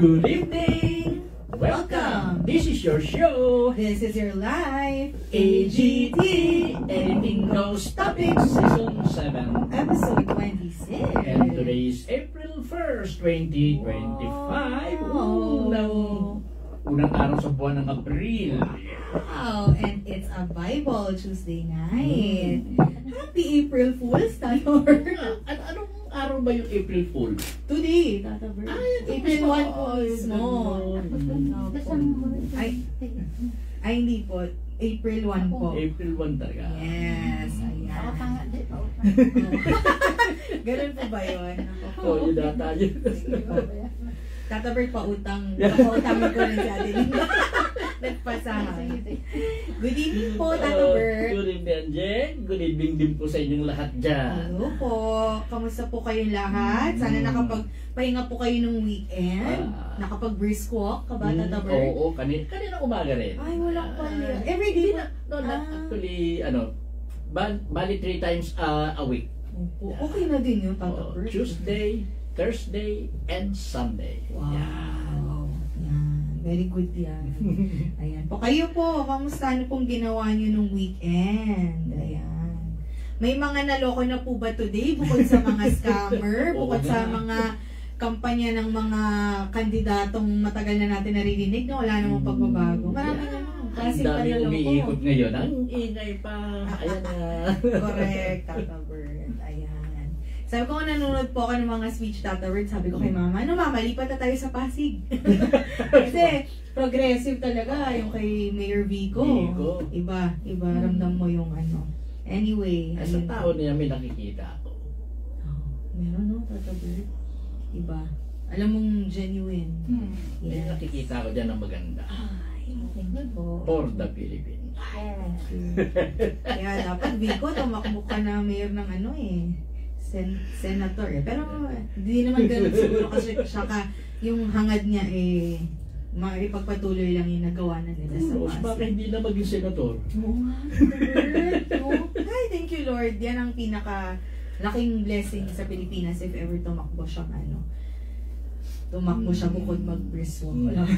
Good evening! Welcome! This is your show! This is your life! AGT! Anything Goes Topics! Season 7. Episode 26. And today is April 1st, 2025. Unang araw sa buwan ng Abril. Wow! And it's a Bible Tuesday night. Happy April Fools tayo! Anong araw ba yung April Fool? Today, Tata Bert. April 1 po mismo. Ay, hindi po. April 1 po. April 1 talaga. Yes, ayan. Ganun po ba yun? Oo, yun data yun. Tata Bert, pautang. Pautangin ko rin si Ate Linda. Nagpasahan. Good evening po, Tata Bert. Good evening, Jen. Good evening din po sa inyong lahat dyan. Hello po. Kamusta po kayong lahat? Sana nakapagpahinga po kayo nung weekend. Nakapag-brisk walk ka ba, Tata Bert? Oo, kanina umaga rin. Ay, walang pala. Every day na? Actually, bali 3 times a week. Okay na din yun, Tata Bert. Tuesday, Thursday, and Sunday. Wow. Yan. Very good yan. Ayan po. Kayo po, kamusta ano pong ginawa nyo nung weekend? Ayan. May mga naloko na po ba today? Bukod sa mga scammer, bukod sa mga kampanya ng mga kandidatong matagal na natin naririnig na wala namang pagbabago. Marami na naman. Kasi ang dami naloko. umiikot ngayon. Ang ingay pa. Ayan na. Correct, Tata Bert. Ayan. Sabi ko, nanonood po ako ng mga speech, Tata Bert. Sabi ko kay Mama, ano Mama, lipat na tayo sa Pasig. Kasi progressive talaga yung kay Mayor Vico. Iba, ramdam mo yung ano. Anyway. Sa tao niya may nakikita ako. Meron no, Tata Bert. Iba. Alam mong genuine. May nakikita ko dyan ng maganda. Ay, thank you po. For the Philippines. Kaya dapat Vico, tumakbo ka na mayor ng ano senator Pero hindi naman ganun siguro kasi saka yung hangad niya maipagpatuloy lang yung nagawa na nila sa Pasig. Bakit hindi na maging senator? Oo nga, Ay, thank you Lord. Yan ang pinaka laking blessing sa Pilipinas if ever tumakbo siyang tumakbo siya bukod mag-brisk walk.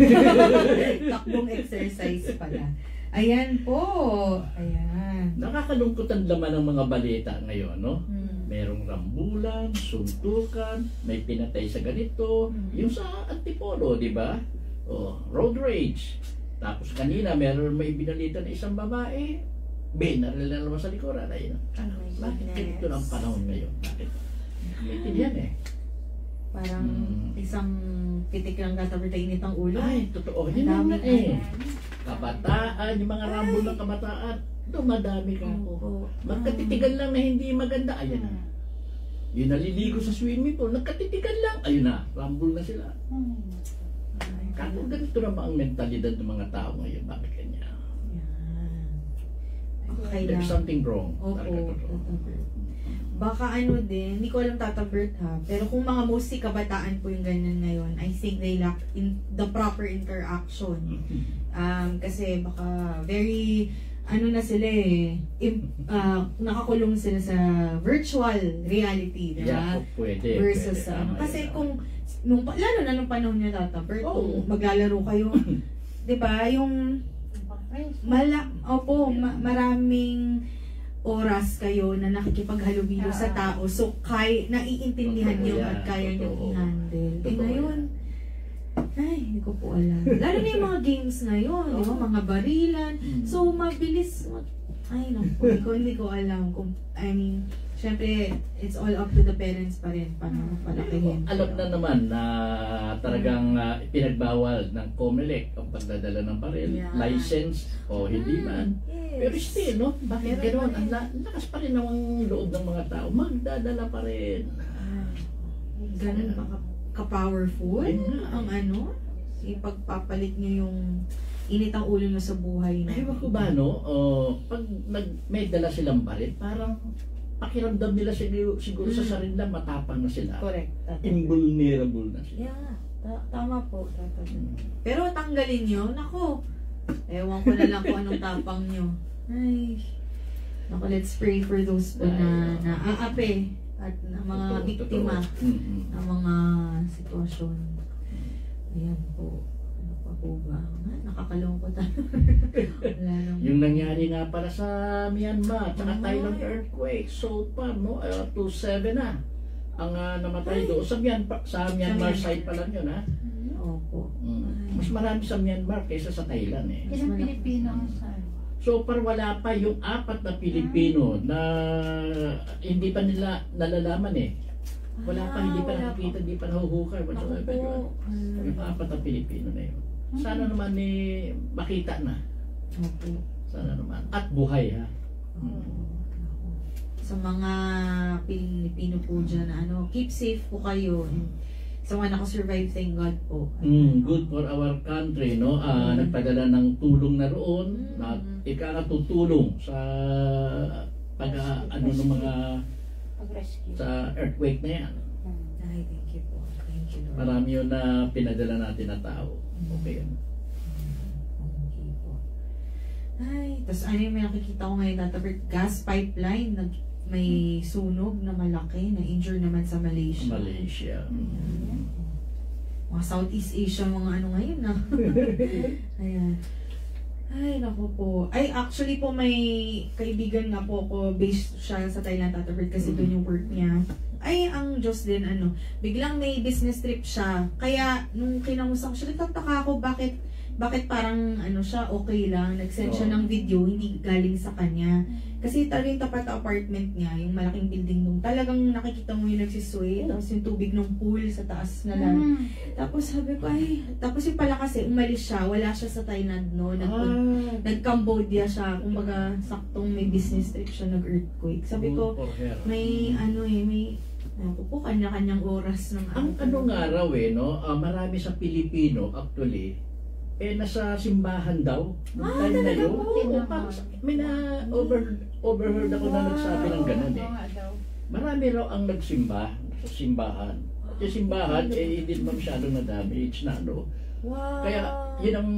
Takbong exercise pala. Ayan po. Ayan. Nakakalungkot ang laman ng mga balita ngayon, no? Merong rambulan, suntukan, may pinatay sa ganito. Yung sa Antipolo, di ba? Road rage. Tapos kanina, may binalita na isang babae. Binaril na naman sa likuran. Ayun. Bakit ganito ng panahon ngayon? Bakit? Yan Parang isang pitik lang tatabi-tainit ang ulo. Ay, totoo. Yun naman Kabataan, yung mga rambol ng kabataan, dumadami ka ako. Magkatitigan lang na hindi maganda, ayun na. Yung naliligo sa swimming pool, nagkatitigan lang, ayun na, rambol na sila. Kung ganito na ba ang mentalidad ng mga tao ngayon, bakit kanya? There's something wrong. Baka din, hindi ko alam Tata Bert ha, pero kung mga mostly kabataan po yung ganyan ngayon, I think they lack in the proper interaction. Kasi baka very, na sila nakakulong sila sa virtual reality, diba? Yeah, pwede. Versus, kasi kung lalo na nung panahon niya, Tata Bert, kung maglalaro kayo, di ba, yung maraming oras kayo na nakikipaghalubilo sa tao. So, naiintindihan niyo at kaya niyo i-handle. Ngayon, hindi ko po alam. Lalo na yung mga games ngayon, di ba? Mga barilan. So, mabilis. Hindi ko alam. Syempre, it's all up to the parents pa rin paano palakihin. Alam na naman na talagang pinagbawal ng COMELEC ang pagdadala ng baril, license o hindi man. Pero still, no? Bakit gano'n? Ang lakas pa rin ng loob ng mga tao. Magdadala pa rin. Ganun ba ka-powerful? Ang ipagpapalit nyo yung init ang ulo nyo sa buhay. Ewan ko ba, no? Pag may dala silang baril, parang pakiramdam nila siguro sa sarili lang, matapang na sila. Correct. Invulnerable na sila. Yeah, tama po. Pero tanggalin nyo, nako, ewan ko na lang kung anong tapang nyo. Ay, nako, let's pray for those po na naaape at na mga biktima ng mga sitwasyon. Ayan po. Ano pa po ba? Nakakalungkot. Yung nangyari nga pala sa Myanmar, tsaka Thailand earthquake, so far, no? 2-7 na ang namatay doon. Sa Myanmar side pa lang yun, ha? Opo. Mas marami sa Myanmar kaysa sa Thailand, eh. Ilang Pilipino ang saan? So far, wala pa yung 4 na Pilipino na hindi pa nila nalalaman, eh. Wala pa, hindi pa nakikita, hindi pa nahuhukay. Whatsoever yun. Yung 4 na Pilipino na yun. Sana naman makita na. Sana naman. At buhay, ha? Sa mga Pilipino po dyan na keep safe po kayo. Sa mga nakasurvive, thank God po. Good for our country, no? Nagpadala ng tulong na roon, na ikakatutulong sa ng mga sa earthquake na yan. Ay, thank you po. Thank you, Lord. Marami yun na pinadala natin na tao. Okay yan. Okay po. Ay, tapos may nakikita ko ngayon, Tata Bert, gas pipeline, may sunog na malaki, na-injure naman sa Malaysia. Malaysia. Mga Southeast Asia, mga ngayon na. Ayan. Ay, naku po. Ay, actually po may kaibigan nga po ako, based siya sa Thailand, Tata Bert, kasi doon yung work niya. Ay, ang Diyos din, biglang may business trip siya. Kaya, nung kinamusta ko siya, nagtataka ako, bakit parang siya, okay lang, nag-send siya ng video, hindi galing sa kanya. Kasi talagang tapat na apartment niya, yung malaking building nung talagang nakikita mo yung nagsisway, tapos yung tubig ng pool sa taas na lang. Tapos sabi ko, tapos yung pala kasi, umalis siya, wala siya sa Thailand, no? Nag-Cambodia siya, kumbaga saktong may business trip siya, nag-earthquake. Sabi ko, may kanya-kanyang oras ng Ang nga raw no? Marami sa Pilipino, actually, nasa simbahan daw. Time na yun. May overheard ako na nagsabi ng ganun, eh. Marami raw ang nagsimba sa simbahan. At yung simbahan, hindi naman masyado na damage na, no? Wow. Kaya, yun ang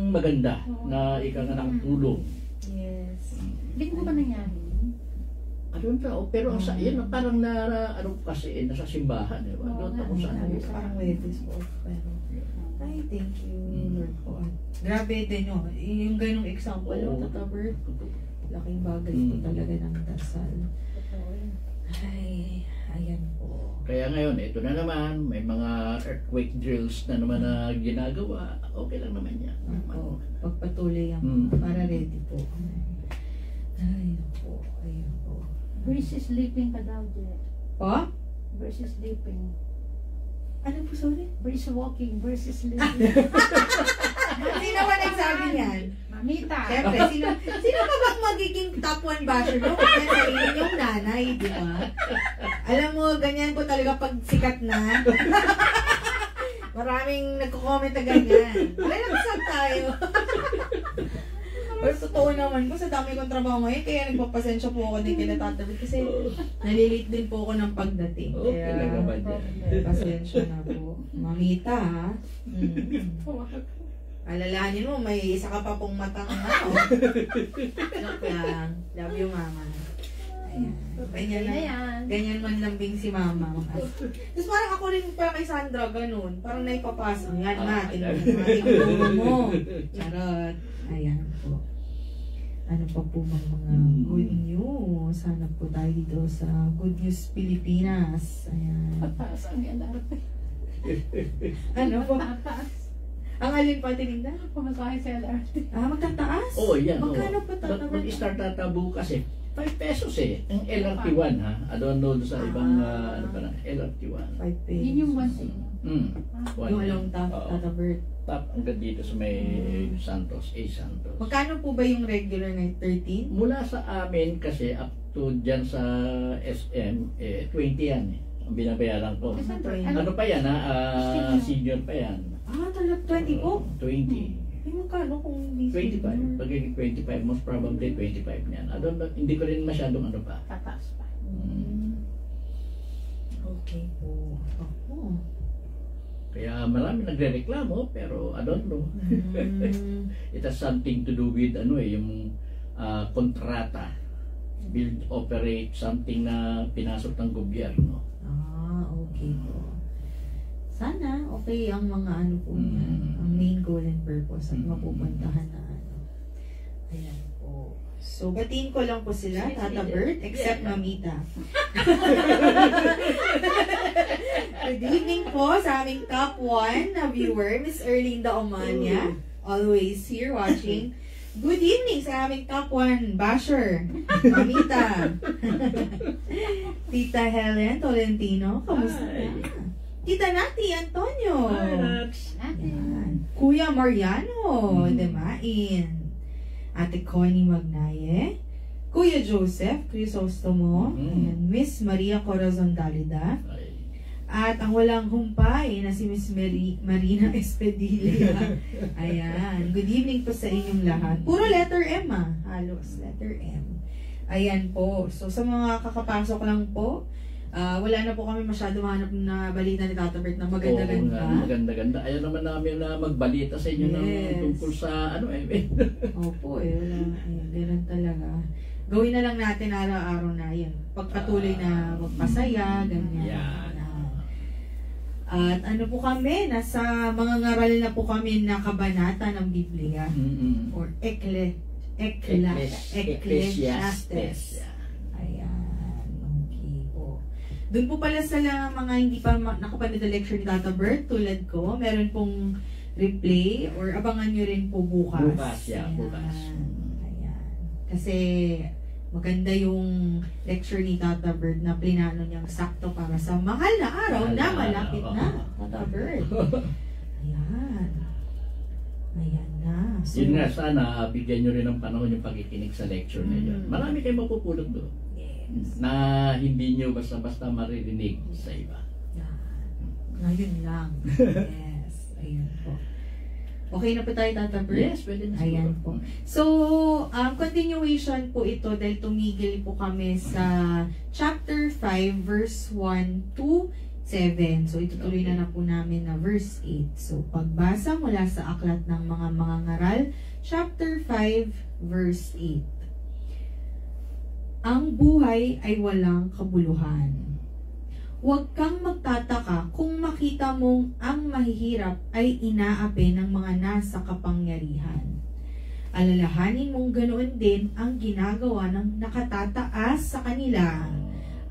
maganda na ikaw na nakatulong. Yes. Linggo ba nangyari? Pero yun, parang kasi, nasa simbahan, eh. Doon ako saan. Parang Wednesday po. Pero, ay, thank you, Lord po. Grabe din, yung ganong example, Tata Bert. Laking bagay po talaga ng dasal. Ay, ayan po. Kaya ngayon, ito na naman, may mga earthquake drills na naman na ginagawa. Okay lang naman yan. Pagpatuloy yan, para ready po. Ay, po. Ayun po. Versus sleeping ka daw, Jet. Po? Versus sleeping. Ano po, sorry? Versus walking, versus sleeping. Sino ba nagsabi niyan? Mamita. Siyempre, sino ba bang magiging top 1 basher mo? Kung yan sarili yung nanay, di ba? Alam mo, ganyan po talaga pag sikat na. Maraming nagko-comment na ganyan. Relaxan tayo. Pero totoo naman po, sa dami kong trabaho ngayon, kaya nagpapasensya po ako din kila Tata Bert kasi nalilate din po ako ng pagdating. Okay lang naman yan. Pasensya na po. Mamita, ha? Alalahanin mo, may isa ka pa pong matang Joke lang. Love you, Mama. Ayan. Ganyan na lang. yan. Ganyan man lambing si mama. Tapos parang ako rin para kay Sandra, ganun. Parang naipapasok. Yan nga, tinulungan mo. Charot. Ayan po. Ano pa po mga good news? Sana po tayo dito sa Good News Pilipinas. Ayan. Pataas ang LRT. Ano po? Pataas. Ang alin pa tininda? Pumasahe sa LRT. Magtataas? Oh, yan. Magkano pa Mag-start ata bukas eh. 5 pesos eh. Ang LRT1 ha. I don't know sa ibang ano pa na. LRT1. 5 pesos. Yun yung one thing. Yung along Tata Bird. Top hanggang dito sa may Santos, A. Santos. Magkano po ba yung regular na 13? Mula sa amin kasi up to dyan sa SM, 20 yan eh. Ang binabayaran ko. Ano pa yan ha? Senior pa yan. Talagang 20 po? 20. Magkano kung hindi 25. Pagiging 25, most probably 25 niyan. I don't know, hindi ko rin masyadong ano pa. Pataas pa. Okay po. Kaya marami nagre-reklamo, pero I don't know. It has something to do with yung kontrata. Build, operate, something na pinasok ng gobyerno. Okay po. Sana okay ang mga ano po niyan, ang main goal and purpose at mapupuntahan na ano. Ayan po. So, batiin ko lang po sila, Tata Bert, except Mamita. Good evening po sa aming top 1 na viewer, Miss Erlinda Omania, always here watching. Good evening sa aming top 1 basher, Mamita. Tita Helen Tolentino, kamusta? Tita Nati Antonio. Yan. Kuya Mariano Demain. Ate Connie Magnaye. Kuya Joseph Crisostomo. Miss Maria Corazon Dalida. At ang walang humpay na si Miss Marina Espedilla. Ayan. Good evening po sa inyong lahat. Puro letter M halos. Letter M. Ayan po. So sa mga kakapasok lang po, wala na po kami masyado mahanap na balita ni Tata Bert na maganda-ganda. Maganda-ganda. Ayaw naman namin na magbalita sa inyo ng tungkol sa Opo wala. Ganun talaga. Gawin na lang natin araw-araw na yan. Pagpatuloy na magpasaya, ganyan. At ano po kami, nasa mga ngaral na po kami na kabanata ng Biblia. Or Ecclesiastes. Ayan. Doon po pala sa mga hindi pa nakapanood na lecture ni Tata Bert, tulad ko, meron pong replay or abangan nyo rin po bukas. Bukas. Ayan. Kasi maganda yung lecture ni Tata Bert na plinano niyang sakto para sa mahal na araw na malapit na, Tata Bert. Ayan. Ayan na. So, yun nga, sana bigyan nyo rin ng panahon yung pakikinig sa lecture na yun. Marami kayong mapupulot doon. Na hindi nyo basta-basta maririnig sa iba. Ngayon lang. Yes. Ayan po. Okay na po tayo, Tata Bert? Yes, pwede na. Ayan po. So, continuation po ito dahil tumigil po kami sa chapter 5, verse 1 to 7. So, itutuloy na po namin na verse 8. So, pagbasa mula sa aklat ng mga ngaral, chapter 5, verse 8. Ang buhay ay walang kabuluhan. Huwag kang magtataka kung makita mong ang mahihirap ay inaapi ng mga nasa kapangyarihan. Alalahanin mong ganoon din ang ginagawa ng nakatataas sa kanila.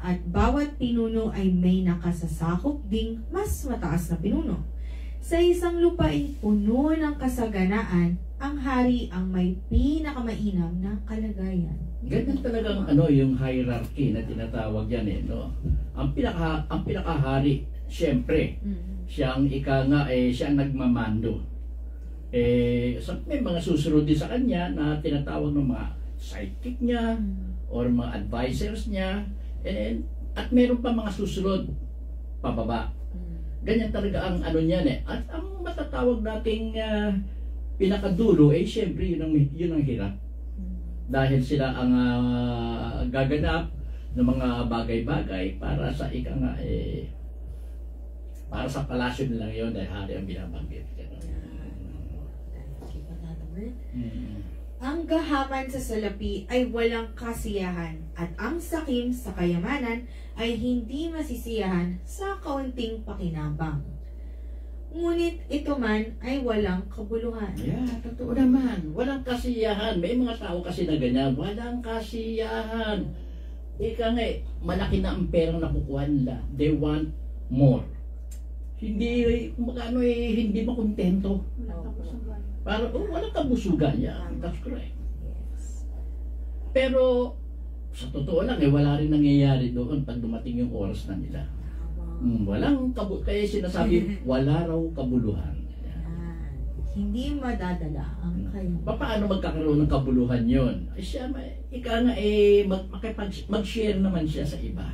At bawat pinuno ay may nakasasakop ding mas mataas na pinuno. Sa isang lupain puno ng kasaganaan, ang hari ang may pinakamainam na kalagayan. Ganyan talagang yung hierarchy na tinatawag yan no. Ang pinakahari, syempre, siya ang siya ang nagmamando. May mga susunod din sa kanya na tinatawag ng mga sidekick niya or mga advisors niya, at meron pa mga susunod pababa. Ganyan talaga ang niyan At ang matatawag nating pinakadulo syempre yun ang hirap. Dahil sila ang gaganap ng mga bagay-bagay para sa para sa palasyo nila ngayon dahil hari ang binabanggit. Ang gahaman sa salapi ay walang kasiyahan at ang sakim sa kayamanan ay hindi masisiyahan sa kaunting pakinabang. Ngunit ito man ay walang kabuluhan. Yeah, totoo naman. Walang kasiyahan. May mga tao kasi na ganyan. Walang kasiyahan. Ika nga malaki na ang perang nakukuha nila. They want more. Hindi, kumagano hindi makontento. Wala kapusugan. Parang, walang kabusugan. Yeah, that's correct. Yes. Pero, sa totoo lang, wala rin nangyayari doon pag dumating yung oras na nila. Walang kaya sinasabi, wala raw kabuluhan. Yan. Hindi madadala ang kayo. Paano magkakaroon ng kabuluhan yon? Siya, ika nga mag-share naman siya sa iba.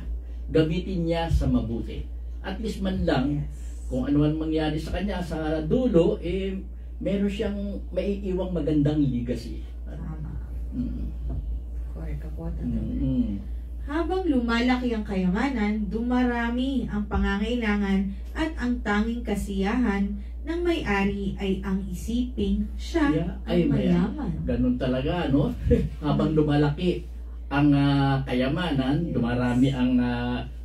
Gamitin niya sa mabuti. At least man lang, kung ano man mangyari sa kanya, sa dulo, meron siyang maiiwang magandang legacy. Tama. Mm. Correct ako. Mm. Habang lumalaki ang kayamanan, dumarami ang pangangailangan at ang tanging kasiyahan ng may-ari ay ang isiping siya ay mayaman. Ganun talaga, no? Habang lumalaki ang kayamanan, dumarami ang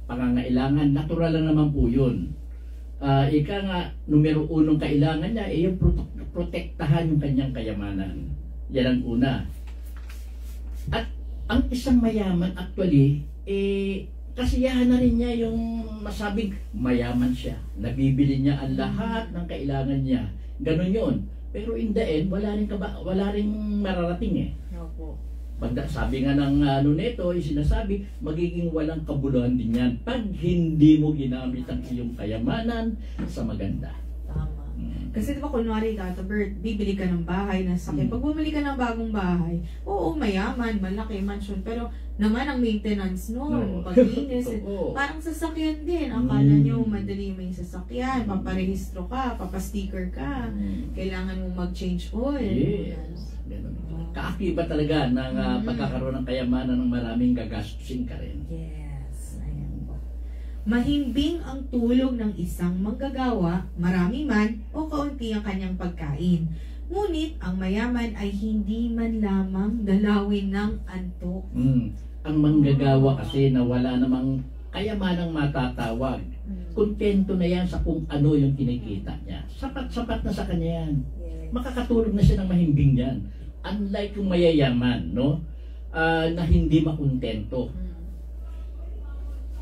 pangangailangan, natural lang naman po yun. Ika nga, numero unong kailangan niya ay yung protektahan yung kanyang kayamanan. Yan ang una. At ang isang mayaman actually, kasiyahan na rin niya yung masabing mayaman siya. Nabibili niya ang lahat ng kailangan niya. Ganun yun. Pero in the end, wala rin mararating eh. Opo. Sabi nga ng nito, sinasabi, magiging walang kabuluhan din yan pag hindi mo ginamit ang iyong kayamanan sa maganda. Tama. Kasi diba kunwari, Tata Bert, bibili ka ng bahay na sakit. Pag bumili ka ng bagong bahay, oo, mayaman, malaki, mansion. Pero naman ang maintenance nun, paglinis, parang sasakyan din. Akala nyo, madali may sasakyan, paparehistro ka, papasticker ka, kailangan mo mag-change oil. Yes. Kaakibat talaga ng pagkakaroon ng kayamanan ng maraming gagastusin ka rin. Yes. Ayan po. Mahimbing ang tulog ng isang manggagawa, marami man o kaunti ang kanyang pagkain. Ngunit ang mayaman ay hindi man lamang dalawin ng antok. Ang manggagawa kasi na wala namang kayamanang matatawag. Kontento na yan sa kung ano yung kinikita niya. Sapat-sapat na sa kanya yan. Makakatulog na siya ng mahimbing yan. Unlike yung mayayaman, no? Na hindi makontento.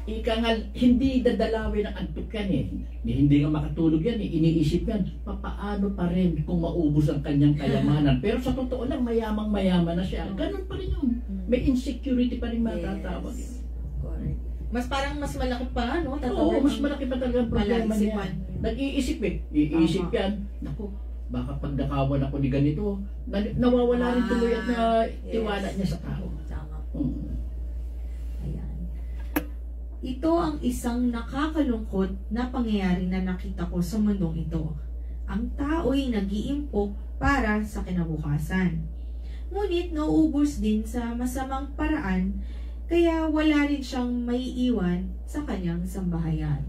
Ika nga, hindi dadalawin ang antok yan eh. Hindi nga makatulog yan eh. Iniisip yan, papaano pa rin kung maubos ang kanyang kayamanan. Pero sa totoo lang, mayamang-mayaman na siya. Ganun pa rin yun. May insecurity pa rin matatawag yun. Correct. Mas parang mas malaki pa, no? Oo, mas malaki pa talaga ang problema niya. Nag-iisip eh. Iisip yan. Naku, baka pag nakawan ako ni ganito, nawawala rin tuloy at tiwala niya sa tao. Tama. Ayan. Ito ang isang nakakalungkot na pangyayari na nakita ko sa mundong ito. Ang tao'y nag-iimpok para sa kinabukasan. Ngunit nauubos din sa masamang paraan, kaya wala rin siyang maiiwan sa kanyang sambahayan.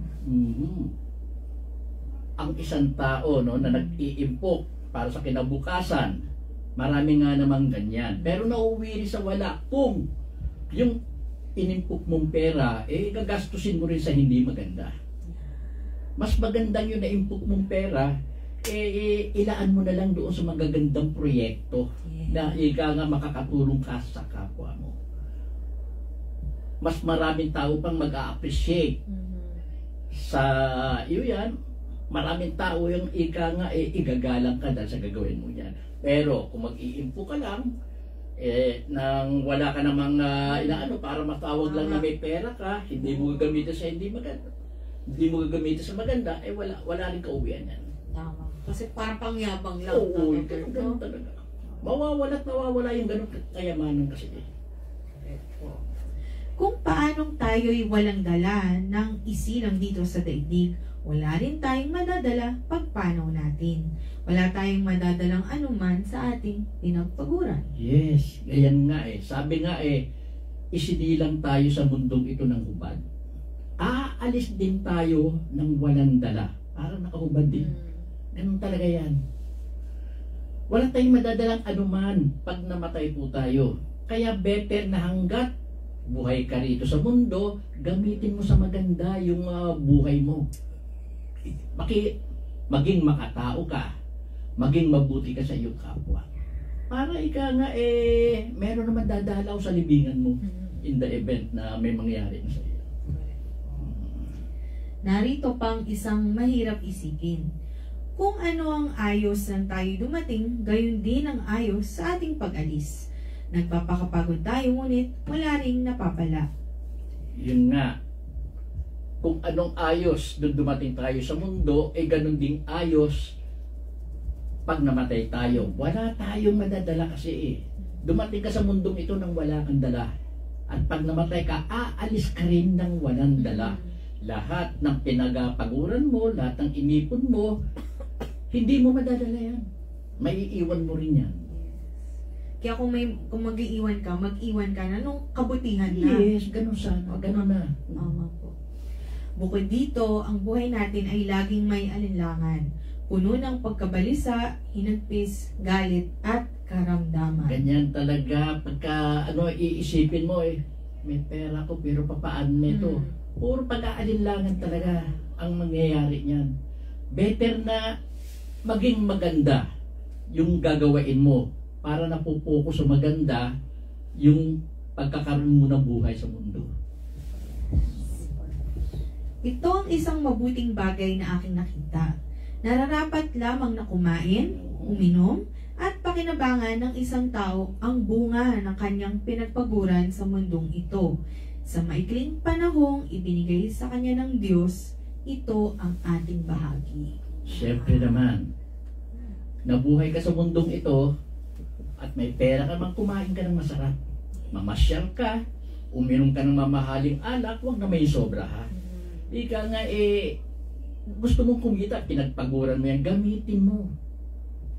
Ang isang tao no, na nag-iimpok para sa kinabukasan, marami nga namang ganyan. Pero nauuwi rin sa wala kung yung inimpok mong pera, gagastusin mo rin sa hindi maganda. Mas magandang yung naimpok mong pera, ilaan mo na lang doon sa magagandang proyekto na ika nga makakatulong ka sa kapwa mo. Mas maraming tao pang mag-a-appreciate sa iyo yan. Maraming tao yung ika nga igagalang ka dahil sa gagawin mo yan. Pero kung mag-iimpo ka lang, nang wala ka namang inaano para matawag lang na may pera ka, hindi mo gagamitin sa hindi maganda. Hindi mo gagamitin sa maganda, wala rin kauwian yan. Tama. Kasi parang pangyabang lang. Oo, ganun talaga. Mawawala yung ganun kayamanan kasi. Kung paanong tayo'y walang dala ng isilang dito sa daigdig, wala rin tayong madadala pagpanaw natin. Wala tayong madadalang anuman sa ating pinagpaguran. Yes, ganyan nga eh. Sabi nga isinilang tayo sa mundong ito ng hubad. Aalis din tayo ng walang dala. Parang nakahubad din. Ganun talaga yan. Wala tayong madadalang anuman pag namatay po tayo. Kaya better na hanggat buhay ka rito sa mundo, gamitin mo sa maganda yung buhay mo. Maging makatao ka, maging mabuti ka sa iyong kapwa. Para ika nga meron naman dadalaw sa libingan mo in the event na may mangyari na sa iyo. Narito pang isang mahirap isipin. Kung ano ang ayos ng tayo dumating, gayon din ang ayos sa ating pag-alis. Nagpapakapagod tayo ngunit wala ring napapala. Yun nga, kung anong ayos nung dumating tayo sa mundo, ganun ding ayos pag namatay tayo. Wala tayong madadala kasi Dumating ka sa mundong ito nang wala kang dala. At pag namatay ka, aalis ka rin ng walang dala. Lahat ng pinagapaguran mo, lahat ng inipon mo, hindi mo madadala yan. May iiwan mo rin yan. Kaya kung mag-iiwan ka, mag-iwan ka na nung kabutihan na. Yes, ganun sana. Ganun na. Tama po. Bukod dito, ang buhay natin ay laging may alinlangan. Puno ng pagkabalisa, hinagpis, galit, at karamdaman. Ganyan talaga. Pagka iisipin mo may pera ko pero papaano nito? Puro pag-aalinlangan talaga ang mangyayari niyan. Better na maging maganda yung gagawain mo para napupokus sa maganda yung pagkakaroon mo ng buhay sa mundo. Ito ang isang mabuting bagay na aking nakita. Nararapat lamang na kumain, uminom, at pakinabangan ng isang tao ang bunga ng kanyang pinagpaguran sa mundong ito. Sa maikling panahong ibinigay sa kanya ng Diyos, ito ang ating bahagi. Siyempre naman, nabuhay ka sa mundong ito at may pera ka man, kumain ka ng masarap. Mamasyal ka, uminom ka ng mamahaling alak, huwag na may sobra ha. Ika nga gusto mong kumita, pinagpaguran mo yan, gamitin mo.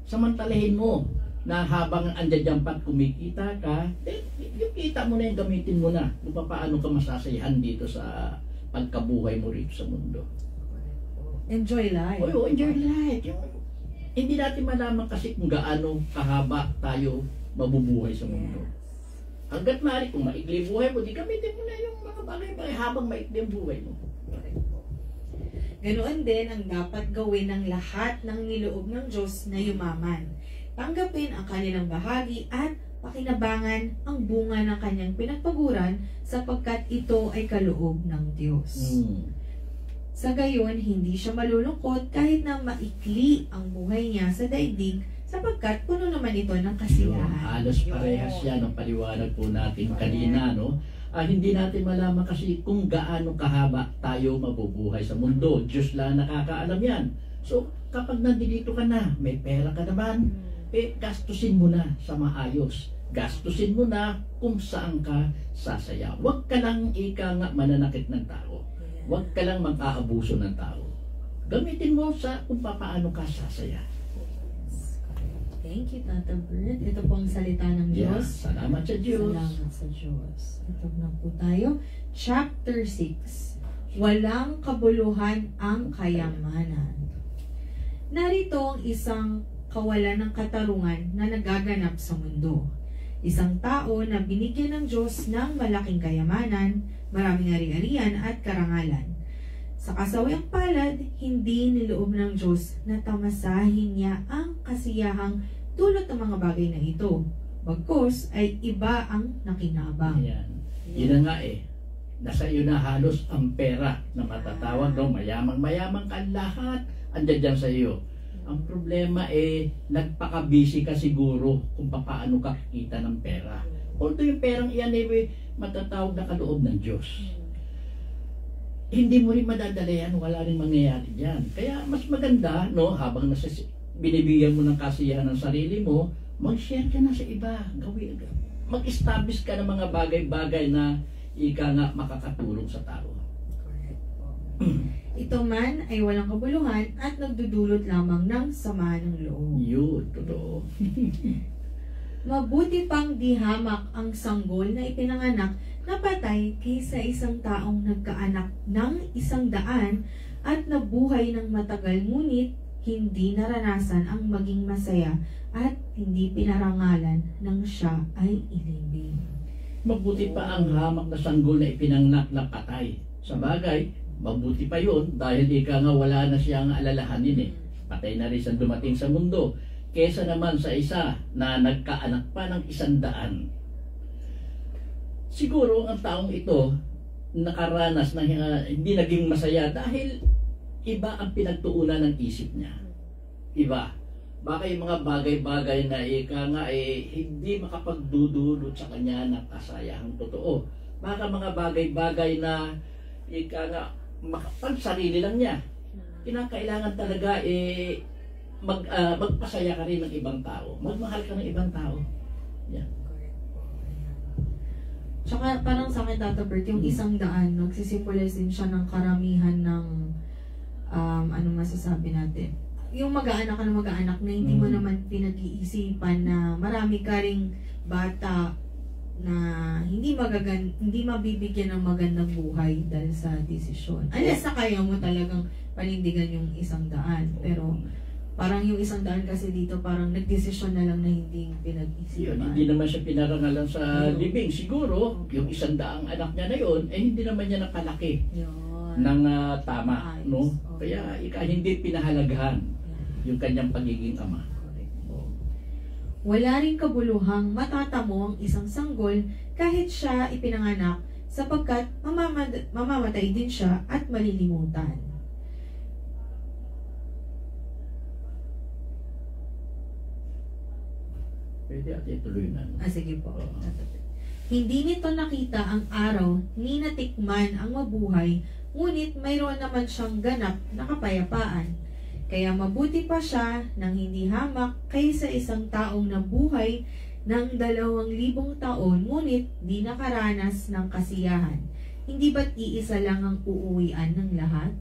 Samantalahin mo na habang andyan dyan pat kumikita ka, yung kita mo na yung gamitin mo na kung paano ka masasayahan dito sa pagkabuhay mo rito sa mundo. Enjoy life. Enjoy life. Hindi natin malaman kasi kung gaano kahaba tayo mabubuhay sa mundo. Hanggat maaari, kung maikli buhay mo, di gamitin mo na yung mga bagay habang maikli ang buhay mo. Ganoon din ang dapat gawin ng lahat ng niloob ng Diyos na yumaman. Tanggapin ang kanilang bahagi at pakinabangan ang bunga ng kanyang pinagpaguran sapagkat ito ay kaloob ng Diyos. Sa gayon, hindi siya malulungkot kahit na maikli ang buhay niya sa daigdig sapagkat puno naman ito ng kasiyahan. Halos parehas yan ang paliwanag po natin kanina, no? Hindi natin malaman kasi kung gaano kahaba tayo mabubuhay sa mundo. Diyos lang nakakaalam yan. So, kapag nandito ka na, may pera ka naman, gastusin mo na sa maayos. Gastusin mo na kung saan ka sasaya. Huwag ka lang mananakit ng tao. Huwag ka lang mag-aabuso ng tao. Gamitin mo sa kung paano ka sasaya. Thank you, Tata Bert. Ito po ang salita ng Diyos. Salamat sa Diyos. Salamat sa Diyos. Ito na po tayo. Chapter 6. Walang kabuluhan ang kayamanan. Narito ang isang kawalan ng katarungan na nagaganap sa mundo. Isang tao na binigyan ng Diyos ng malaking kayamanan, maraming ari-arian at karangalan. Sa kasawayang palad, hindi niloob ng Diyos na tamasahin niya ang kasiyahang dulot ng mga bagay na ito. Bagkus ay iba ang nakinabang. Ayan. Yun na nga nasa iyo na halos ang pera na matatawag daw mayamang ka lahat andyan dyan sa iyo. Ang problema nagpaka-busy ka siguro kung paano ka kikita ng pera. Although yung perang iyan matatawag na kaloob ng Diyos. Hindi mo rin madadala yan, wala rin mangyayari dyan. Kaya mas maganda, no, habang binibigyan mo ng kasiyahan ng sarili mo, mag-share ka na sa iba. Mag-establish ka ng mga bagay-bagay na makakatulong sa tao. Ito man ay walang kabuluhan at nagdudulot lamang ng sama ng loob. Yun, totoo. Mabuti pang dihamak ang sanggol na ipinanganak na patay kaysa isang taong nagkaanak ng 100 at nabuhay ng matagal ngunit hindi naranasan ang maging masaya at hindi pinarangalan nang siya ay ilibing. Mabuti pa ang hamak na sanggol na ipinangnak na patay. Sa bagay, mabuti pa yun dahil ika nga wala na siyang alalahanin eh. Patay na rin siyang dumating sa mundo. Kesa naman sa isa na nagkaanak pa ng 100. Siguro ang taong ito nakaranas na hindi naging masaya dahil iba ang pinagtuunan ng isip niya. Iba. Baka yung mga bagay-bagay na ika nga hindi makapagdudulot sa kanya ng kasayahang totoo. Baka mga bagay-bagay na ika nga pang-sarili lang niya. Kinakailangan talaga magpasaya ka rin ng ibang tao. Magmahal ka ng ibang tao. Yan. Tsaka parang sa akin, Tata Bert, yung 100, nagsisimbolize din siya ng karamihan ng anong masasabi natin. Yung mag-aanak ka ng mag-aanak na hindi mo naman pinag-iisipan na marami ka ring bata na hindi mabibigyan ng magandang buhay dahil sa desisyon. Unless sa kaya mo talagang panindigan yung 100. Pero parang yung 100 kasi dito parang nagdesisyon na lang na hindi pinag-isipan. Hindi naman siya pinarangalan sa libing. Siguro, yung 100 anak niya na yun, hindi naman niya nakalaki ng tama. No? Kaya hindi pinahalagahan yung kanyang pagiging ama. Wala ring kabuluhang matatamo ang isang sanggol kahit siya ipinanganak sapagkat mamamatay din siya at malilimutan. Pwede at ituloy na. Sige po. Hindi nito nakita ang araw ni natikman ang mabuhay, ngunit mayroon naman siyang ganap na kapayapaan. Kaya mabuti pa siya nang hindi hamak kaysa isang taong nabuhay ng 2,000 taon ngunit di nakaranas ng kasiyahan. Hindi ba't iisa lang ang uuwian ng lahat?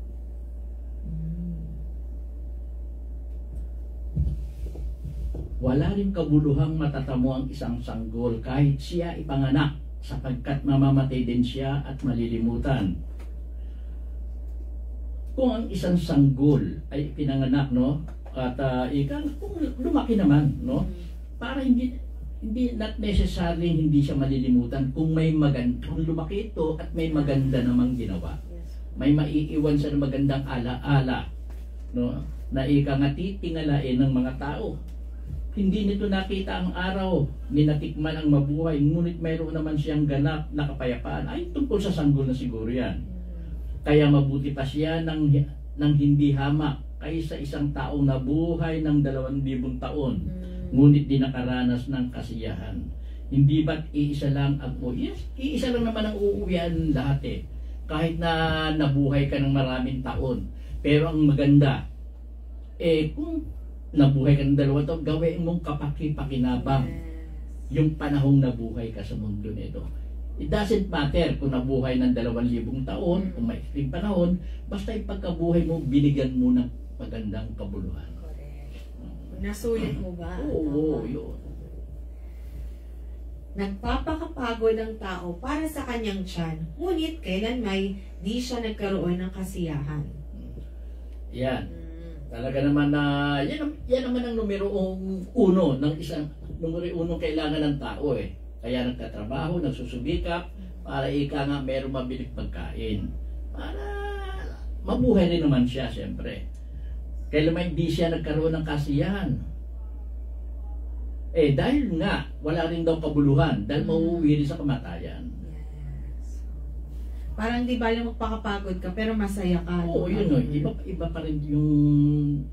Wala rin kabuluhang matatamo ang isang sanggol kahit siya ipanganak sapagkat mamamatay din siya at malilimutan. Kung ang isang sanggol ay pinanganak, no, at kung lumaki naman, no, para hindi not necessarily hindi siya malilimutan kung kung lumaki ito at may maganda namang ginawa. May maiiwan siya ng magandang alaala, no, na nga titingalain ng mga tao. Hindi nito nakita ang araw ni natikman ang mabuhay, ngunit mayroon naman siyang ganap na kapayapaan. Ay, tungkol sa sanggol na siguro yan. Kaya mabuti pa siya ng hindi hamak kaysa isang taong nabuhay ng 2,000 taon, ngunit di nakaranas ng kasiyahan. Hindi ba't iisa lang ang iisa lang naman ang uuwian lahat eh. Kahit na nabuhay ka ng maraming taon. Pero ang maganda, kung nabuhay ka ng 2 taon, gawin mong kapaki-pakinabang yung panahong nabuhay ka sa mundo nito. It doesn't matter kung nabuhay ng 2,000 taon, kung may ikling panahon, basta yung pagkabuhay mo, binigyan mo ng magandang kabuluhan. Nasulit mo ba? Oo, yun. Nagpapakapagod ang tao para sa kanyang tiyan, ngunit kailan may di siya nagkaroon ng kasiyahan. Yan. Talaga naman na, yan naman ang numero 1 ng numero 1 kailangan ng tao eh. Kaya nagtatrabaho, nagsusubikap, para nga merong mabiling pagkain. Para mabuhay rin naman siya, siyempre. Kailan may hindi siya nagkaroon ng kasiyahan. Dahil nga, wala rin daw kabuluhan, dahil mauuwi rin sa kamatayan. Yes. Parang di bali magpakapagod ka, pero masaya ka. Oo, yun o. Iba pa rin yung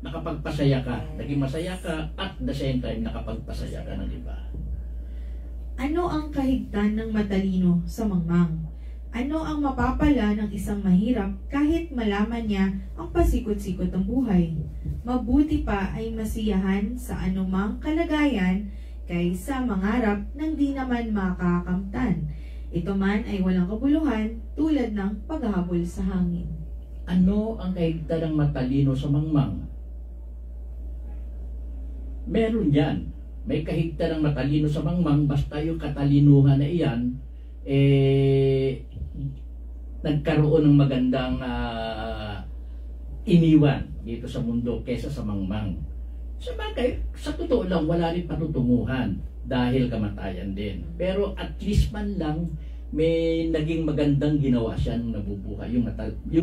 nakapagpasaya ka. Naging masaya ka, at the same time, nakapagpasaya ka ng iba. Ano ang kahigtan ng matalino sa mangmang? Ano ang mapapala ng isang mahirap kahit malaman niya ang pasikot-sikot ng buhay? Mabuti pa ay masiyahan sa anumang kalagayan kaysa mangarap ng di naman makakamtan. Ito man ay walang kabuluhan tulad ng paghahabol sa hangin. Ano ang kahigtan ng matalino sa mangmang? Meron yan. May kahigtan ng matalino sa mangmang, basta yung katalinuhan na iyan, nagkaroon ng magandang iniwan dito sa mundo kesa sa mangmang. Sa bagay, sa totoo lang, wala rin patutunguhan dahil kamatayan din. Pero at least man lang, may naging magandang ginawa siya nung nabubuhay, yung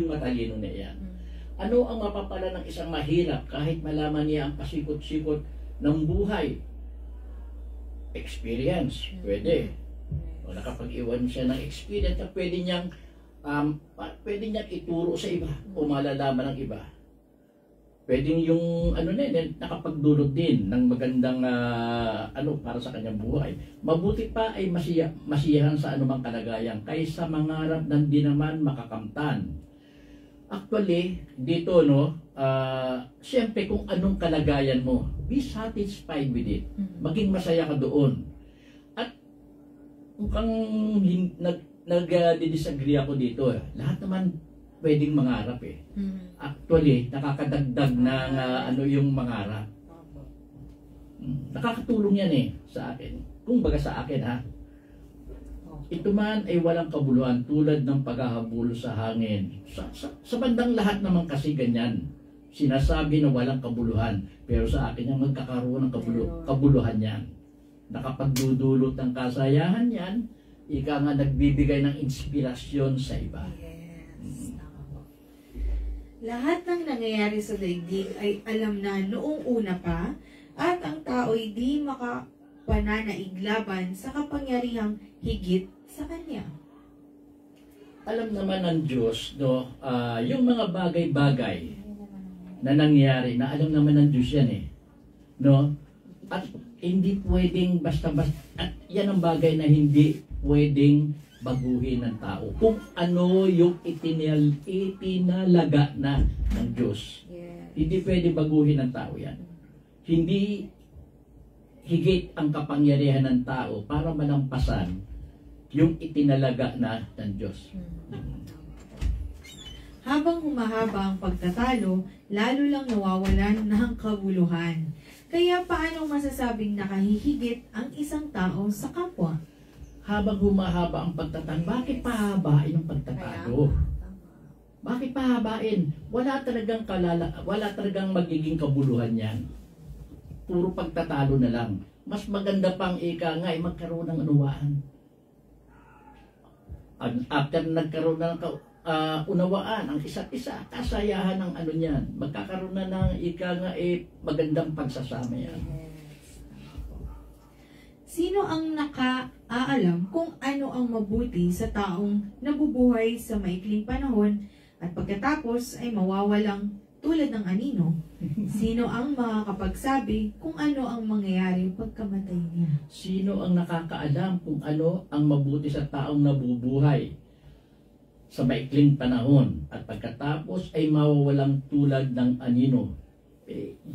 matalino na iyan. Ano ang mapapala ng isang mahirap kahit malaman niya ang pasikot-sikot ng buhay? Experience, pwede. O nakapag-iwan siya ng experience na pwede niyang ituro sa iba o malalaman ng iba. Pwedeng yung nakapagdulot din ng magandang para sa kanyang buhay. Mabuti pa ay masiyahan sa anumang kalagayan kaysa mangarap ng di naman makakamtan. Actually, dito siyempre kung anong kalagayan mo, be satisfied with it. Maging masaya ka doon. At mukhang nag-disagree ako dito. Lahat naman pwedeng mangarap eh. Actually, nakakadagdag ng yung mangarap. Nakakatulong yan eh sa akin. Kung baga sa akin ha. Ito man ay walang kabuluhan tulad ng paghahabol sa hangin. Sa bandang lahat naman kasi ganyan. Sinasabi na walang kabuluhan. Pero sa akin yung magkakaroon ng kabuluhan yan. Nakapagdudulot ng kasayahan yan. Ika nga nagbibigay ng inspirasyon sa iba. Lahat ng nangyayari sa daigdig ay alam na noong una pa at ang tao'y di makapananaig laban sa kapangyarihang higit sa kanya. Alam naman ng Diyos, yung mga bagay-bagay na nangyari, na alam naman ng Diyos yan eh. At hindi pwedeng basta-basta, at yan ang bagay na hindi pwedeng baguhin ng tao. Kung ano yung itinalaga na ng Diyos. Hindi pwede baguhin ng tao yan. Hindi higit ang kapangyarihan ng tao para malampasan yung itinalaga na ng Diyos. Habang humahaba ang pagtatalo, lalo lang nawawalan ng kabuluhan. Kaya paano masasabing nakahihigit ang isang tao sa kapwa? Habang humahaba ang pagtatalo, bakit pahabain ang pagtatalo? Bakit pahabain? Wala talagang magiging kabuluhan yan. Puro pagtatalo na lang. Mas maganda pang magkaroon ng unawaan. After nagkaroon ng unawaan ang isa't isa, kasayahan ng niyan. Magkakaroon na ng magandang pagsasama yan. Sino ang nakaalam kung ano ang mabuti sa taong nabubuhay sa maikling panahon at pagkatapos ay mawawalang tulad ng anino? Sino ang makakapagsabi kung ano ang mangyayari pagkamatay niya? Sino ang nakakaalam kung ano ang mabuti sa taong nabubuhay sa maikling panahon at pagkatapos ay mawawalang tulad ng anino?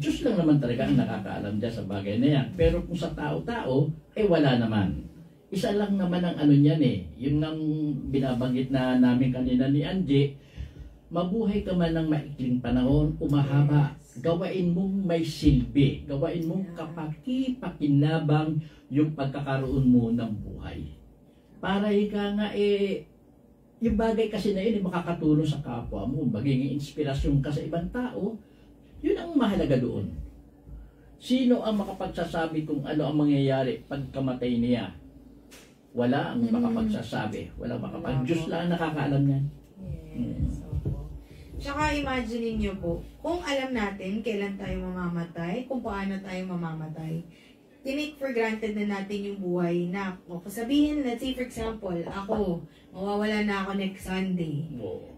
Diyos lang naman talaga ang nakakaalam dyan sa bagay na yan. Pero kung sa tao-tao, wala naman. Isa lang naman ang niyan eh. Yun ang binabanggit na namin kanina ni Angie. Mabuhay ka man ng maikling panahon, umahaba. Gawain mong may silbi. Gawain mong kapaki-pakinabang yung pagkakaroon mo ng buhay. Para yung bagay kasi na yun, makakatulong sa kapwa mo. Magiging inspirasyon ka sa ibang tao. Yun ang mahalaga doon. Sino ang makapagsasabi kung ano ang mangyayari pagkamatay niya? Wala ang makapagsasabi. Wala Diyos lang ang nakakaalam niyan. Tsaka imagine niyo po, kung alam natin kailan tayo mamamatay, kung paano tayo mamamatay, tinake for granted na natin yung buhay na, sabihin, let's say for example, ako, mawawala na ako next Sunday.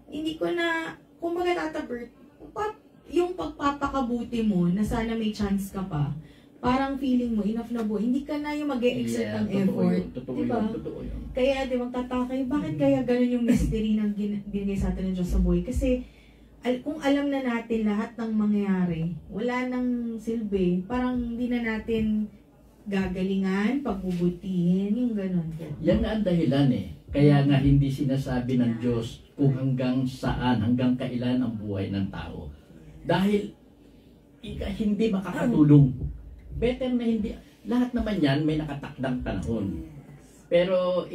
Hindi ko na, kumbaga tatabert, yung pagpapakabuti mo na sana may chance ka pa, parang feeling mo, enough na buhay. Hindi ka na yung mag-e-exert ng effort. Diba? Kaya, magtataka kayo, bakit kaya ganun yung mystery ng binigay sa atin ng Diyos sa buhay? Kasi, kung alam na natin lahat ng mangyayari, wala nang silbi, parang hindi na natin gagalingan, pagbubutihin, yung ganun po. Yan nga ang dahilan eh. Kaya nga hindi sinasabi ng Diyos kung hanggang saan, hanggang kailan ang buhay ng tao. Dahil hindi makakatulong. Better na hindi. Lahat naman yan may nakatakdang panahon. Pero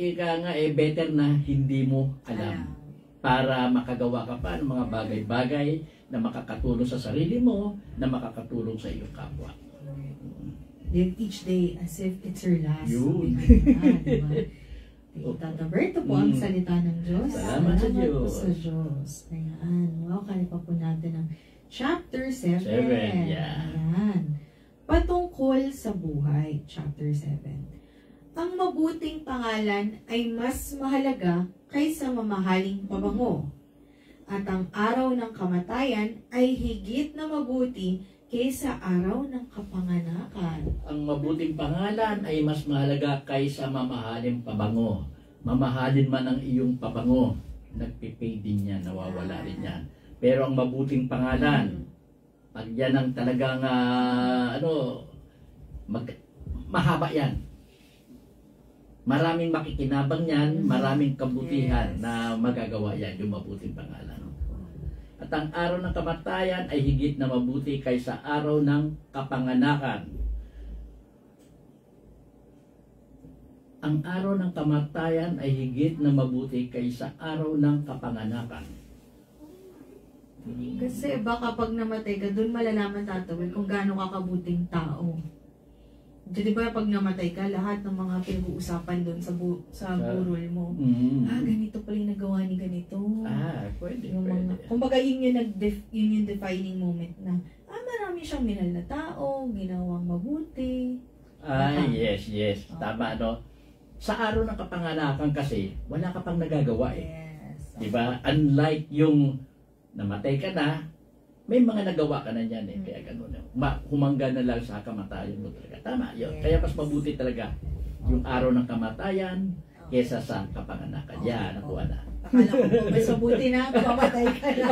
better na hindi mo alam. Para makagawa ka pa ng mga bagay-bagay na makakatulong sa sarili mo, na makakatulong sa iyong kapwa. Live each day as if it's your last. Yun. Diba? Tata Berto po ang salita ng Diyos. Salamat sa Diyos. Po sa Diyos. Ayan. Wow, kaya pa po natin ang chapter 7. Yeah. Ayan. Patungkol sa buhay, chapter 7. Ang mabuting pangalan ay mas mahalaga kaysa mamahaling pabango. At ang araw ng kamatayan ay higit na mabuti kaysa araw ng kapanganakan. Ang mabuting pangalan ay mas mahalaga kaysa mamahalin pabango. Mamahalin man ang iyong pabango, nagpipay din yan, nawawala rin yan. Pero ang mabuting pangalan, pag yan ang talagang mahaba yan. Maraming makikinabang yan, maraming kabutihan na magagawa yan, yung mabuting pangalan. At ang araw ng kamatayan ay higit na mabuti kaysa araw ng kapanganakan. Ang araw ng kamatayan ay higit na mabuti kaysa araw ng kapanganakan. Kasi baka pag namatay ka, doon malalaman tatawid kung gaano ka kabuting tao. Di ba pag namatay ka, lahat ng mga pinag-uusapan doon sa burol mo, ganito pala yung nagawa ni ganito. Pwede, Yung pwede. Kumbaga yun yung defining moment na, marami siyang minal na tao, ginawang mabuti. Yes. Tama, no? Sa araw ng kapanganakan kasi, wala ka pang nagagawa eh. Yes. Diba? Unlike yung namatay ka na, may mga nagawa ka na yan eh. Kaya gano'n. Humangga na lang sa kamatayan mo talaga. Tama, yun. Yes. Kaya mas mabuti talaga yung araw ng kamatayan kesa sa kapanganakan. Yan, nakuha na. Akala ko po, mas mabuti na mamatay ka na.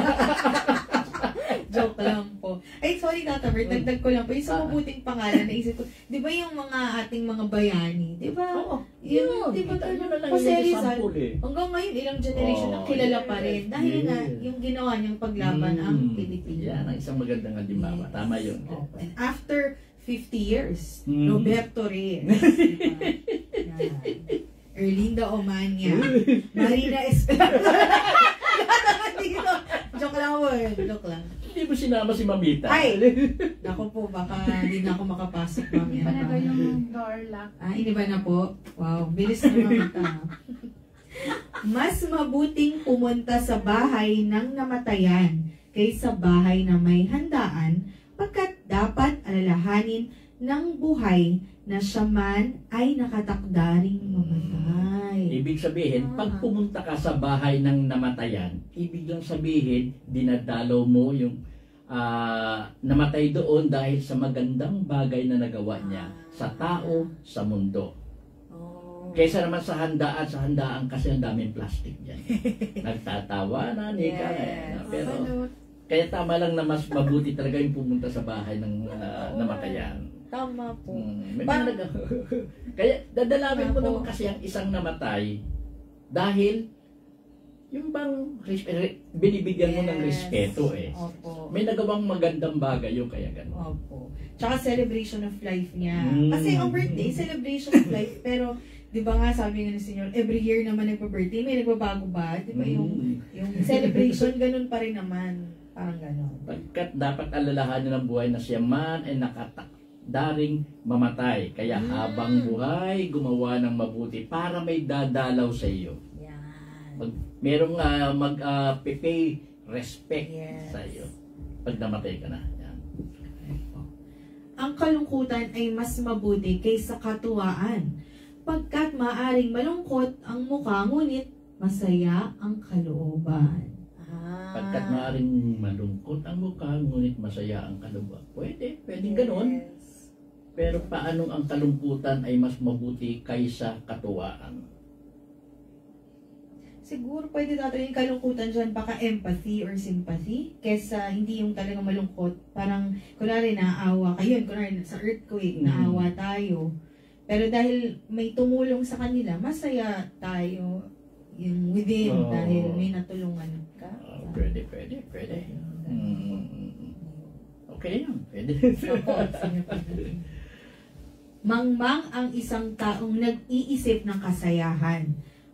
Joke lang po. Ay, sorry Tata Bert, dagdag ko lang po. Yung sa mabuting pangalan, naisip ko, di ba yung mga ating mga bayani, di ba? Oo. Yun, di ba? Yun na lang Jose yung Rizal, sample eh. hanggang ngayon, ilang generation na kilala pa rin. Dahil yes. nga, yung ginawa niyang paglaban ang Pilipinas. Yan, ang isang magandang halimbawa. Yes. Tama yun. And after 50 years, Mm. Roberto Reyes, diba? Yan. Erlinda Omania, Marina Esperanza. Dito. Joke lang, joke lang. Hindi mo sinama si Mamita. Ay! Naku po, baka hindi na ako makapasok mamaya. Paano ba yung door lock? Iniba na po. Wow, bilis na mamita. Mas mabuting pumunta sa bahay ng namatayan kaysa bahay na may handaan, pagkat dapat alalahanin ng buhay na siya man ay nakatakdaring mamatay. Ibig sabihin, pag pumunta ka sa bahay ng namatayan, ibig lang sabihin, dinadalaw mo yung namatay doon dahil sa magandang bagay na nagawa niya sa tao, sa mundo. Kaysa naman sa handaan kasi ang daming plastic dyan. Nagtatawa na, nika. Pero, kaya tama lang na mas mabuti talaga yung pumunta sa bahay ng namatayan. Tama po. Kaya dadalawin mo naman kasi ang isang namatay dahil yung bang binibigyan mo ng respeto eh. Opo. May nagawang magandang bagay yung kaya gano'n. Opo. Tsaka celebration of life niya. Kasi ang birthday, celebration of life. Pero, di ba nga sabi nga ng Senyor, every year naman nagpa-birthday, may nagbabago ba? Di ba yung celebration, ganun pa rin naman. Parang gano'n. Pagkat dapat alalahanin ng buhay na siya man ay nakatakdaring mamatay. Kaya habang buhay, gumawa ng mabuti para may dadalaw sa iyo. Merong mag-pay respect sa iyo pag namatay ka na. Yan. Ang kalungkutan ay mas mabuti kaysa katuwaan, pagkat maaring malungkot ang mukha, ngunit masaya ang kalooban. Pagkat maaring malungkot ang mukha, ngunit masaya ang kalooban. Pwedeng gano'n. Pero paanong ang kalungkutan ay mas mabuti kaysa katuwaan? Siguro pwede natin yung kalungkutan dyan, baka empathy or sympathy, kesa hindi yung talagang malungkot. Parang, kunwari naawa kayo, kunwari sa earthquake, naawa tayo. Pero dahil may tumulong sa kanila, masaya tayo yung within dahil may natulungan ka. Pwede. Okay yun, pwede. Mangmang ang isang taong nag-iisip ng kasayahan,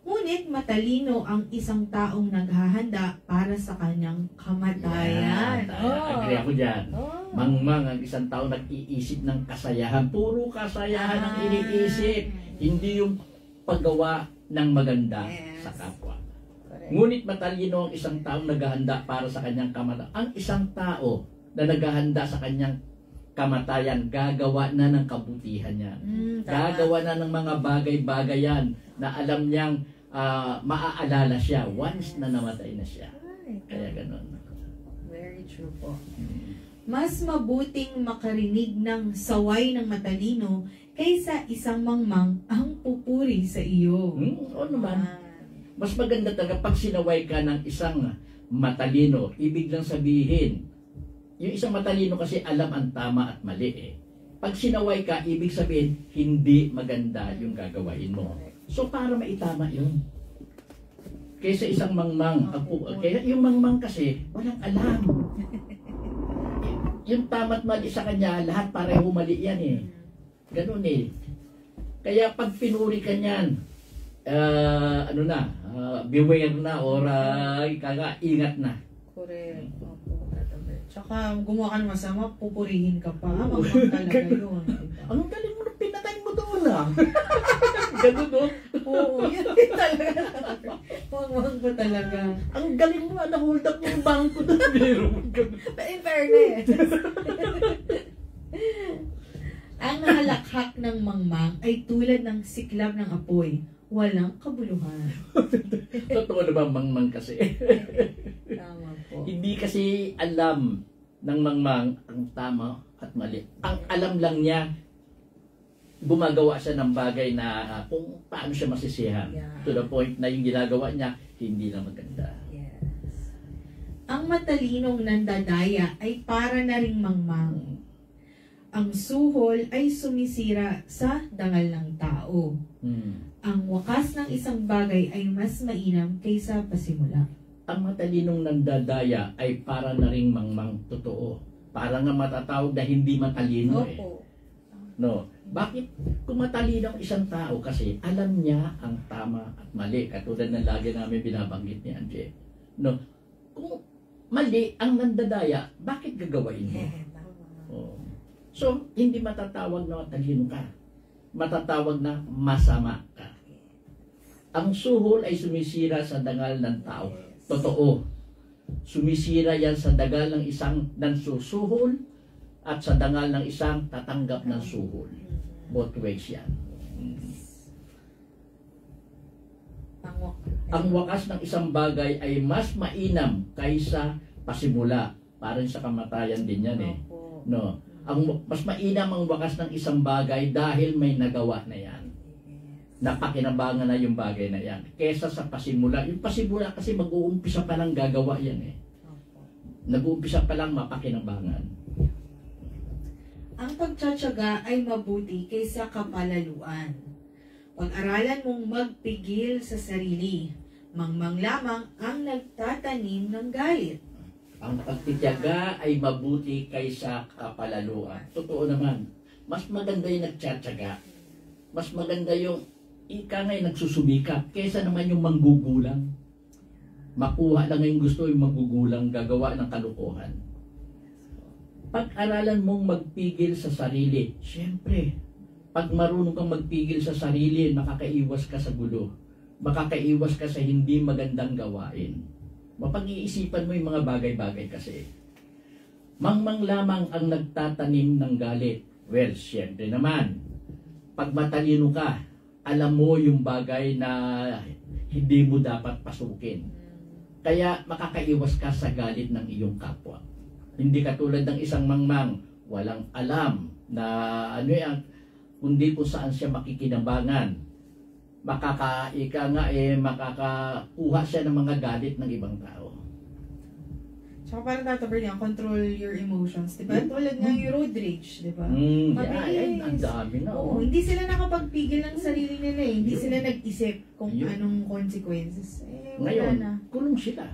Ngunit matalino ang isang taong naghahanda para sa kanyang kamatayan. Agree ako dyan. Oh. Mangmang ang isang tao nag-iisip ng kasayahan. Puro kasayahan ang iniisip. Hindi yung paggawa ng maganda sa kapwa. Correct. Ngunit matalino ang isang taong naghahanda para sa kanyang kamatayan. Ang isang tao na naghahanda sa kanyang kamatayan, gagawa na ng kabutihan yan. Gagawa na ng mga bagay-bagay yan na alam niyang maaalala siya once na namatay na siya. Kaya ganun. Very true po. Mas mabuting makarinig ng saway ng matalino kaysa isang mangmang ang pupuri sa iyo. Oo naman. Mas maganda talaga pag sinaway ka ng isang matalino. Ibig lang sabihin, yung isang matalino kasi alam ang tama at mali eh. Pag sinaway ka, ibig sabihin, hindi maganda yung gagawain mo. So, para maitama yun. Kaysa isang mangmang. Kaya yung mangmang kasi, walang alam. Yung tama at mali sa kanya, lahat pareho mali yan eh. Ganun eh. Kaya pag pinuri ka niyan, beware na or ingat na. Correct. Tsaka gumawa ka ng masama, pupurihin ka pa. Mangmang talaga yun. Ang galing mo nung pinatay mo doon ah. Ganun no? Oo, yun din talaga. Mangmang pa talaga. Ang galing mo, na-hold up mo yung bangko doon. But in fairness, ang nahalakhak ng mangmang ay tulad ng siklab ng apoy. Walang kabuluhan. Totoo na ba mangmang kasi? Tama po. Hindi kasi alam ng mangmang ang tama at mali. Ang alam lang niya, gumagawa siya ng bagay na kung paano siya masisihan. Yeah. To the point na yung ginagawa niya, hindi na maganda. Yes. Ang matalinong nandadaya ay para na ring mangmang. Ang suhol ay sumisira sa dangal ng tao. Ang wakas ng isang bagay ay mas mainam kaysa pasimula. Ang matalinong nandadaya ay para na ring mangmang totoo. Para nga matatawag na hindi matalino eh. No. Bakit? Kung matalino ang isang tao kasi alam niya ang tama at mali. Katulad ng lagi namin binabanggit ni Anje. No. Kung mali ang nandadaya, bakit gagawain mo? Oh. So, hindi matatawag na matalino ka. Matatawag na masama ka. Ang suhol ay sumisira sa dangal ng tao. Totoo. Sumisira yan sa dangal ng isang nansusuhol at sa dangal ng isang tatanggap ng suhol. Both ways yan. Ang wakas ng isang bagay ay mas mainam kaysa pasimula. Parang sa kamatayan din yan eh. No. Mas mainam ang wakas ng isang bagay dahil may nagawa na yan. Napakinabangan na yung bagay na yan. Kesa sa pasimula. Yung pasimula kasi mag-uumpisa pa lang gagawa yan eh. Nag-uumpisa pa lang mapakinabangan. Ang pagtsatsaga ay mabuti kaysa kapalaluan. Pag-aralan mong magpigil sa sarili. Mangmang lamang ang nagtatanim ng galit. Ang pagtitiyaga ay mabuti kaysa kapalaluan. Totoo naman. Mas maganda yung nagtsatsaga. Mas maganda yung ika nga'y nagsusumikap kaysa naman yung manggugulang. Makuha lang yung gusto yung manggugulang, gagawa ng kalokohan. Pag-aralan mong magpigil sa sarili, siyempre, pag marunong kang magpigil sa sarili, makakaiwas ka sa gulo. Makakaiwas ka sa hindi magandang gawain. Mapag-iisipan mo yung mga bagay-bagay kasi. Mangmang lamang ang nagtatanim ng galit. Well, siyempre naman, pag matalino ka, alam mo yung bagay na hindi mo dapat pasukin. Kaya makakaiwas ka sa galit ng iyong kapwa. Hindi katulad ng isang mangmang, walang alam na ano yan, kundi kung saan siya makikinabangan. Makakakuha siya ng mga galit ng ibang tao. Tsaka parang tatabar niya, control your emotions, diba? Tulad nga yung road rage, diba? Yan, ang dami na. Oo, hindi sila nakapagpigil ng sarili nila eh. Hindi sila nag-isip kung anong consequences. Ngayon, na. kulong sila.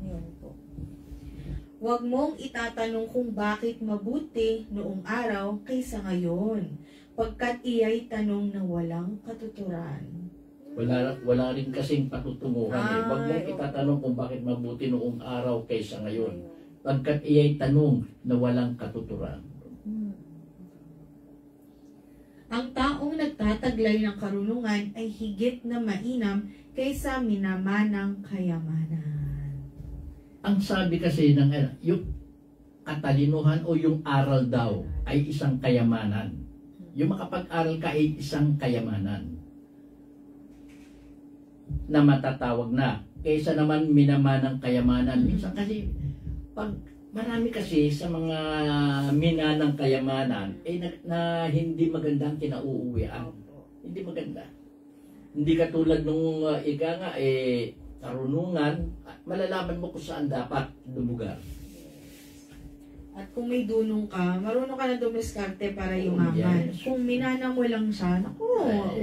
Yun po. Huwag mong itatanong kung bakit mabuti noong araw kaysa ngayon, pagkat iya'y tanong na walang katuturan. Wala rin kasing patutunguhan eh. Huwag mong itatanong kung bakit mabuti noong araw kaysa ngayon. Pagkat iya'y tanong na walang katuturan. Ang taong nagtataglay ng karunungan ay higit na mainam kaysa minamanang kayamanan. Ang sabi kasi ng yung katalinuhan o yung aral daw ay isang kayamanan. Yung makapag-aral ka ay isang kayamanan na matatawag na kaysa naman minamanang kayamanan. Minsan kasi pag marami kasi sa mga minanang kayamanan na hindi magandang kinauuwian. Hindi maganda. Hindi katulad nung ika nga karunungan, malalaman mo kung saan dapat lumugar. At kung may dunong ka, marunong ka na dumiskarte para yumaman. Yes. Kung minana mo lang siya, naku,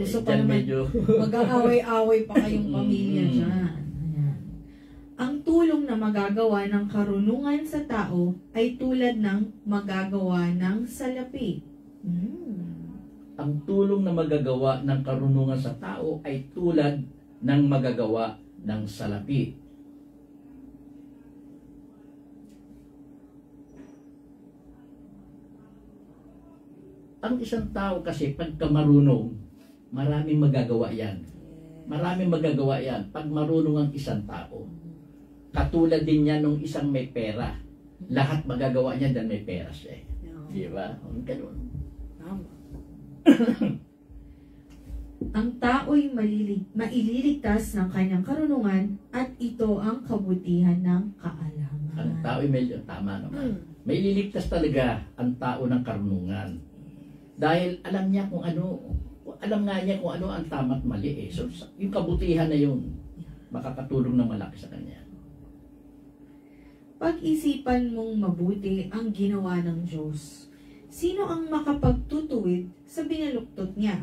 uso pa dyan naman. medyo Mag-aaway-away pa kayong pamilya dyan. Ayan. Ang tulong na magagawa ng karunungan sa tao ay tulad ng magagawa ng salapi. ang tulong na magagawa ng karunungan sa tao ay tulad ng magagawa ng salapi. Ang isang tao kasi pagka marunong, maraming magagawa yan. Maraming magagawa yan pag marunong ang isang tao. Katulad din yan nung isang may pera. Lahat magagawa niya dahil may pera siya. Di ba? Ganun. Ang tao'y maililigtas ng kanyang karunungan at ito ang kabutihan ng kaalaman. Ang tao'y tama naman. May liligtas talaga ang tao ng karunungan. Dahil alam niya kung ano, alam nga niya kung ano ang tama at mali eh. So, yung kabutihan na yun, makakatulong ng malaki sa kanya. Pag-isipan mong mabuti ang ginawa ng Diyos. Sino ang makapagtutuwid sa binaluktot niya?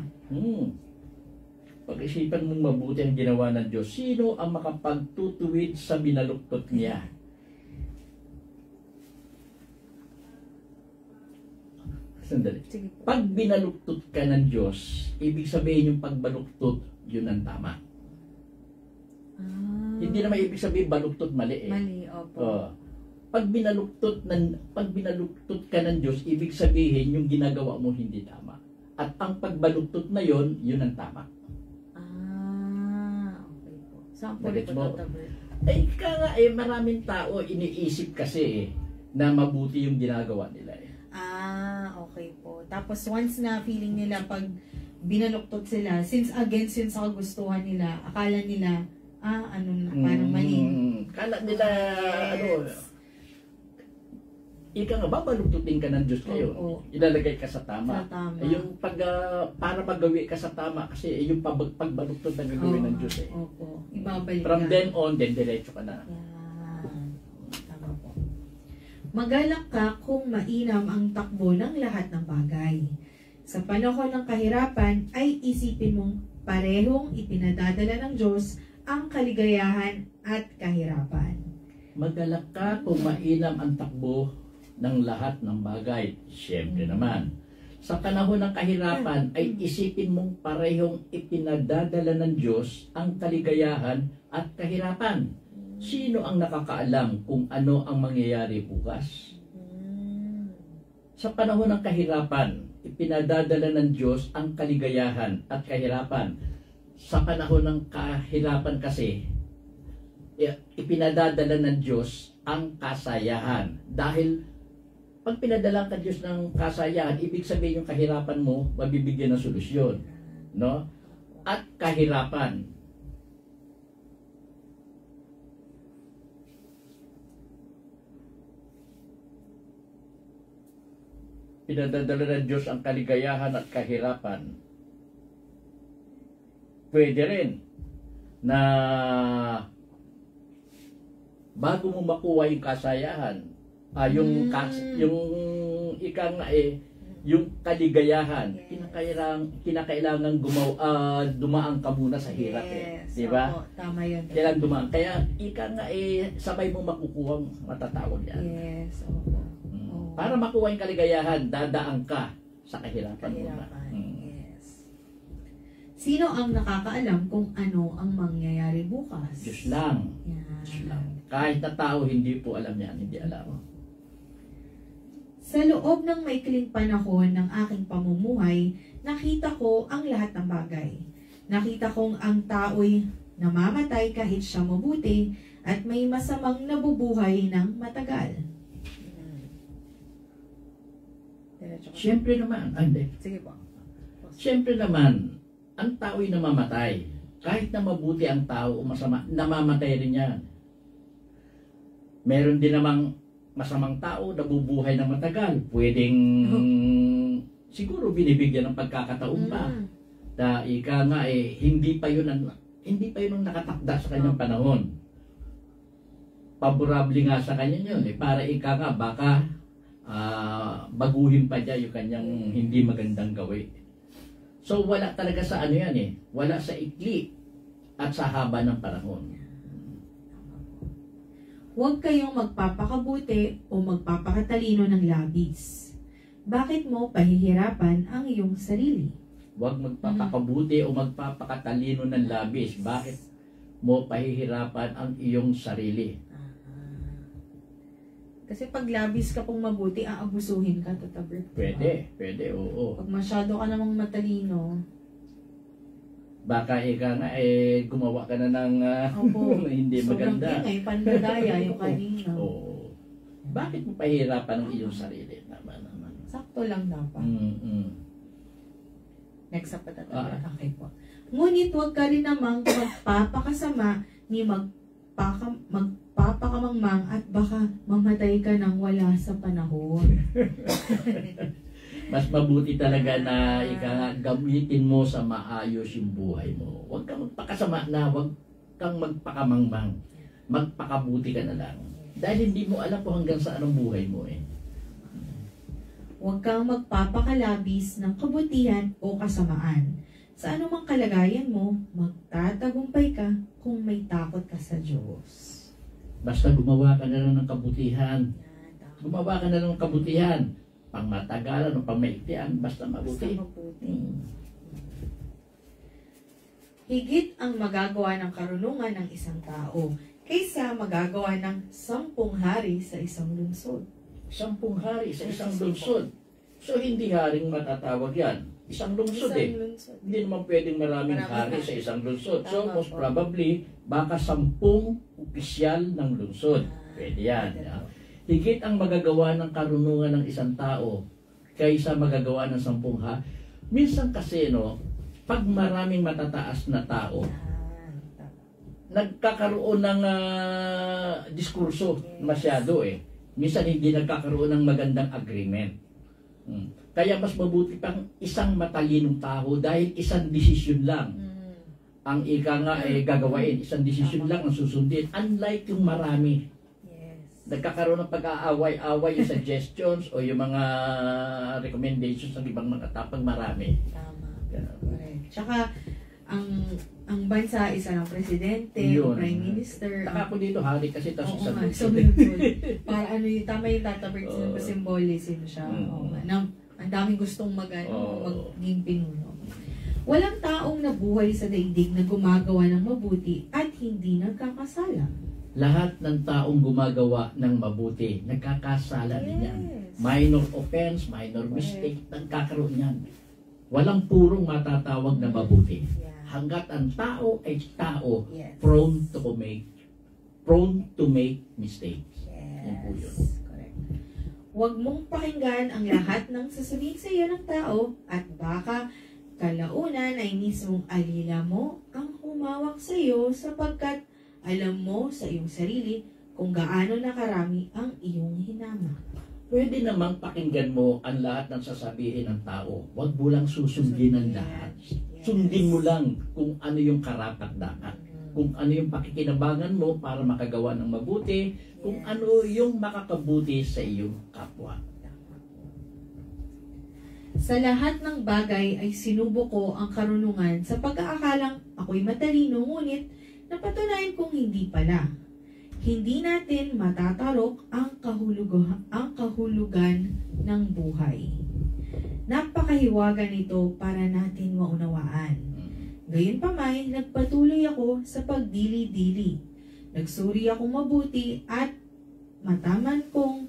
Pag-isipan mong mabuti ang ginawa ng Diyos, sino ang makapagtutuwid sa binaluktot niya? Sandali. Pag binaluktot ka ng Diyos, ibig sabihin yung pagbaluktot, yun ang tama. Hindi naman ibig sabihin baluktot mali eh. Mali, opo. Pag binaluktot ka ng Diyos, ibig sabihin yung ginagawa mo hindi tama. At ang pagbaluktot na yon, yun ang tama. Okay po. Saan po Bagets ito mo? tatabi? Maraming tao iniisip kasi na mabuti yung ginagawa nila eh. Okay po. Tapos once na feeling nila pag binaluktot sila, since sa kagustuhan nila, akala nila, parang mali. Kala nila, ika nga, babaluktutin ka ng Diyos kayo. Ilalagay ka sa tama. Yung para magawi ka sa tama, kasi yung pagbaluktot na gagawin ng Diyos eh. Opo. Ibabalik From ka. then on, diretso ka na. Tama po. Magalak ka kung mainam ang takbo ng lahat ng bagay. Sa panahon ng kahirapan ay isipin mong parehong ipinadadala ng Diyos ang kaligayahan at kahirapan. Magalak ka kung mainam ang takbo ng lahat ng bagay. Siyempre naman. Sa panahon ng kahirapan ay isipin mong parehong ipinadadala ng Diyos ang kaligayahan at kahirapan. Sino ang nakakaalam kung ano ang mangyayari bukas? Sa panahon ng kahirapan, ipinadadala ng Diyos ang kaligayahan at kahirapan. Sa panahon ng kahirapan kasi, ipinadadala ng Diyos ang kasayahan. Dahil pag pinadala ka Diyos ng kasayahan, ibig sabihin yung kahirapan mo, mabibigyan ng solusyon. No? At kahirapan. Pinadadala ng Diyos ang kaligayahan at kahirapan. Pwede rin na bago mo makuha yung kasayahan, yung kaligayahan, kinakailangan dumaan ka muna sa hirap di ba? Tama yun. Kailangan dumaan. Kaya sabay mo makukuha matatawag yan. Yes, opo. Para makuha yung kaligayahan, dadaan ka sa kahirapan muna. Yes. Sino ang nakakaalam kung ano ang mangyayari bukas? Diyos lang. Yan. Diyos lang. Kahit na tao, hindi po alam yan. Hindi alam. Sa loob ng maikling panahon ng aking pamumuhay, nakita ko ang lahat ng bagay. Nakita kong ang tao'y namamatay kahit siya mabuti at may masamang nabubuhay ng matagal. Siyempre naman, hindi. Sige po. Siyempre naman, ang tao'y namamatay. Kahit na mabuti ang tao o masama, namamatay rin yan. Meron din namang masamang tao na bubuhay ng matagal. Pwedeng siguro binibigyan ng pagkakataon pa. Ika nga hindi pa yun ang nakatakda sa kanyang panahon. Favorable nga sa kanya yun. Para ika nga baka baguhin pa niya yung kanyang hindi magandang gawin. So wala talaga sa ano yan wala sa ikli at sa haba ng panahon. Huwag kayong magpapakabuti o magpapakatalino ng labis. Bakit mo pahihirapan ang iyong sarili? Huwag magpapakabuti o magpapakatalino ng labis. Bakit mo pahihirapan ang iyong sarili? Kasi pag labis ka pong mabuti, aabusuhin ka, tatabrik. Pwede, oo. Pag masyado ka namang matalino, baka ika nga gumawa ka na ng hindi maganda. Sobrang ingay, pandadaya yung kanina. Oo. Bakit mo pahihirapan ang iyong sarili? Naman. Sakto lang dapat. Next up pa tatabrik. Okay po. Ngunit huwag ka rin namang magpapakasama ni magpapakamangmang at baka mamatay ka nang wala sa panahon. Mas mabuti talaga na gamitin mo sa maayos yung buhay mo. Huwag kang magpakasama na, huwag kang magpakamangmang. Magpakabuti ka na lang. Dahil hindi mo alam kung hanggang saan ang buhay mo Huwag kang magpapakalabis ng kabutihan o kasamaan. Sa anumang kalagayan mo, magtatagumpay ka kung may takot ka sa Diyos. Basta gumawa ka na lang ng kabutihan. Gumawa ka na lang ng kabutihan. Pang matagalan o pang maiktian, basta mabuti. Higit ang magagawa ng karunungan ng isang tao kaysa magagawa ng 10 hari sa isang lungsod. 10 hari sa isang lungsod. So hindi haring matatawag yan. Isang lungsod Hindi naman pwedeng maraming hari sa isang lungsod. So most probably, baka 10 opisyal ng lungsod. Pwede yan. Higit ang magagawa ng karunungan ng isang tao kaysa magagawa ng 10 hari. Minsan kasi pag maraming matataas na tao, nagkakaroon ng diskurso masyado Minsan hindi nagkakaroon ng magandang agreement. Kaya mas mabuti pang isang matalinong tao dahil isang desisyon lang ang gagawain. Isang desisyon lang ang susundin. Unlike yung marami. Nagkakaroon ng pag-aaway-away yung suggestions o yung mga recommendations ng ibang mga tapang marami. Tama. Tsaka, ang bansa, isa ng presidente, o prime minister. Taka ko dito, hari kasi tapos isang para tama yung tatabrik sila, symbolism siya. Ang daming gustong maging pinuno. Walang taong nabuhay sa daigdig na gumagawa ng mabuti at hindi nagkakasala. Lahat ng taong gumagawa ng mabuti, nagkakasala din yan. Minor offense, minor mistake, nagkakaroon yan. Walang purong matatawag na mabuti. Hanggat ang tao ay tao, prone to make mistakes. Yan po yun. Correct. Huwag mong pakinggan ang lahat ng sasabihin sa iyo ng tao at baka kalaunan ay mismong alila mo ang humawak sa iyo sapagkat alam mo sa iyong sarili kung gaano nakarami ang iyong hinamak. Pwede namang pakinggan mo ang lahat ng sasabihin ng tao. Huwag mo lang susundin ang lahat. Sundin mo lang kung ano yung karapat-dapat. Kung ano yung pakikinabangan mo para makagawa ng mabuti. Kung ano yung makakabuti sa iyong kapwa. Sa lahat ng bagay ay sinubo ko ang karunungan sa pag-aakalang ako'y matalino, ngunit napatunayan kong hindi pala. Hindi natin matatarok ang kahulugan ng buhay. Napakahiwaga nito para natin maunawaan. Gayunpamay, nagpatuloy ako sa pagdili-dili. Nagsuri akong mabuti at mataman kong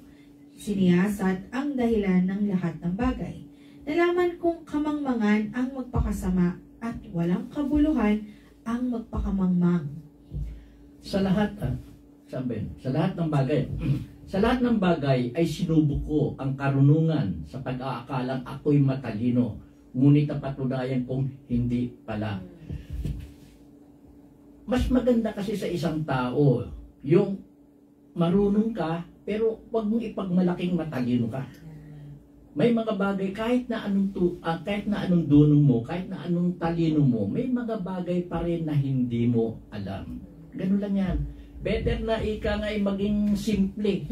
siniyasat ang dahilan ng lahat ng bagay. Nalaman kong kamangmangan ang magpakasama at walang kabuluhan ang magpakamangmang. Sa lahat, sa lahat ng bagay, sa lahat ng bagay ay sinubok ko ang karunungan sa pag-aakalang ako'y matalino, ngunit napatunayan kong hindi pala. Mas maganda kasi sa isang tao yung marunong ka pero wag mong ipagmalaking matalino ka. May mga bagay kahit na anong duno mo, kahit na anong talino mo, may mga bagay pa rin na hindi mo alam. Ganun lang yan. Better na ika nga ay maging simple.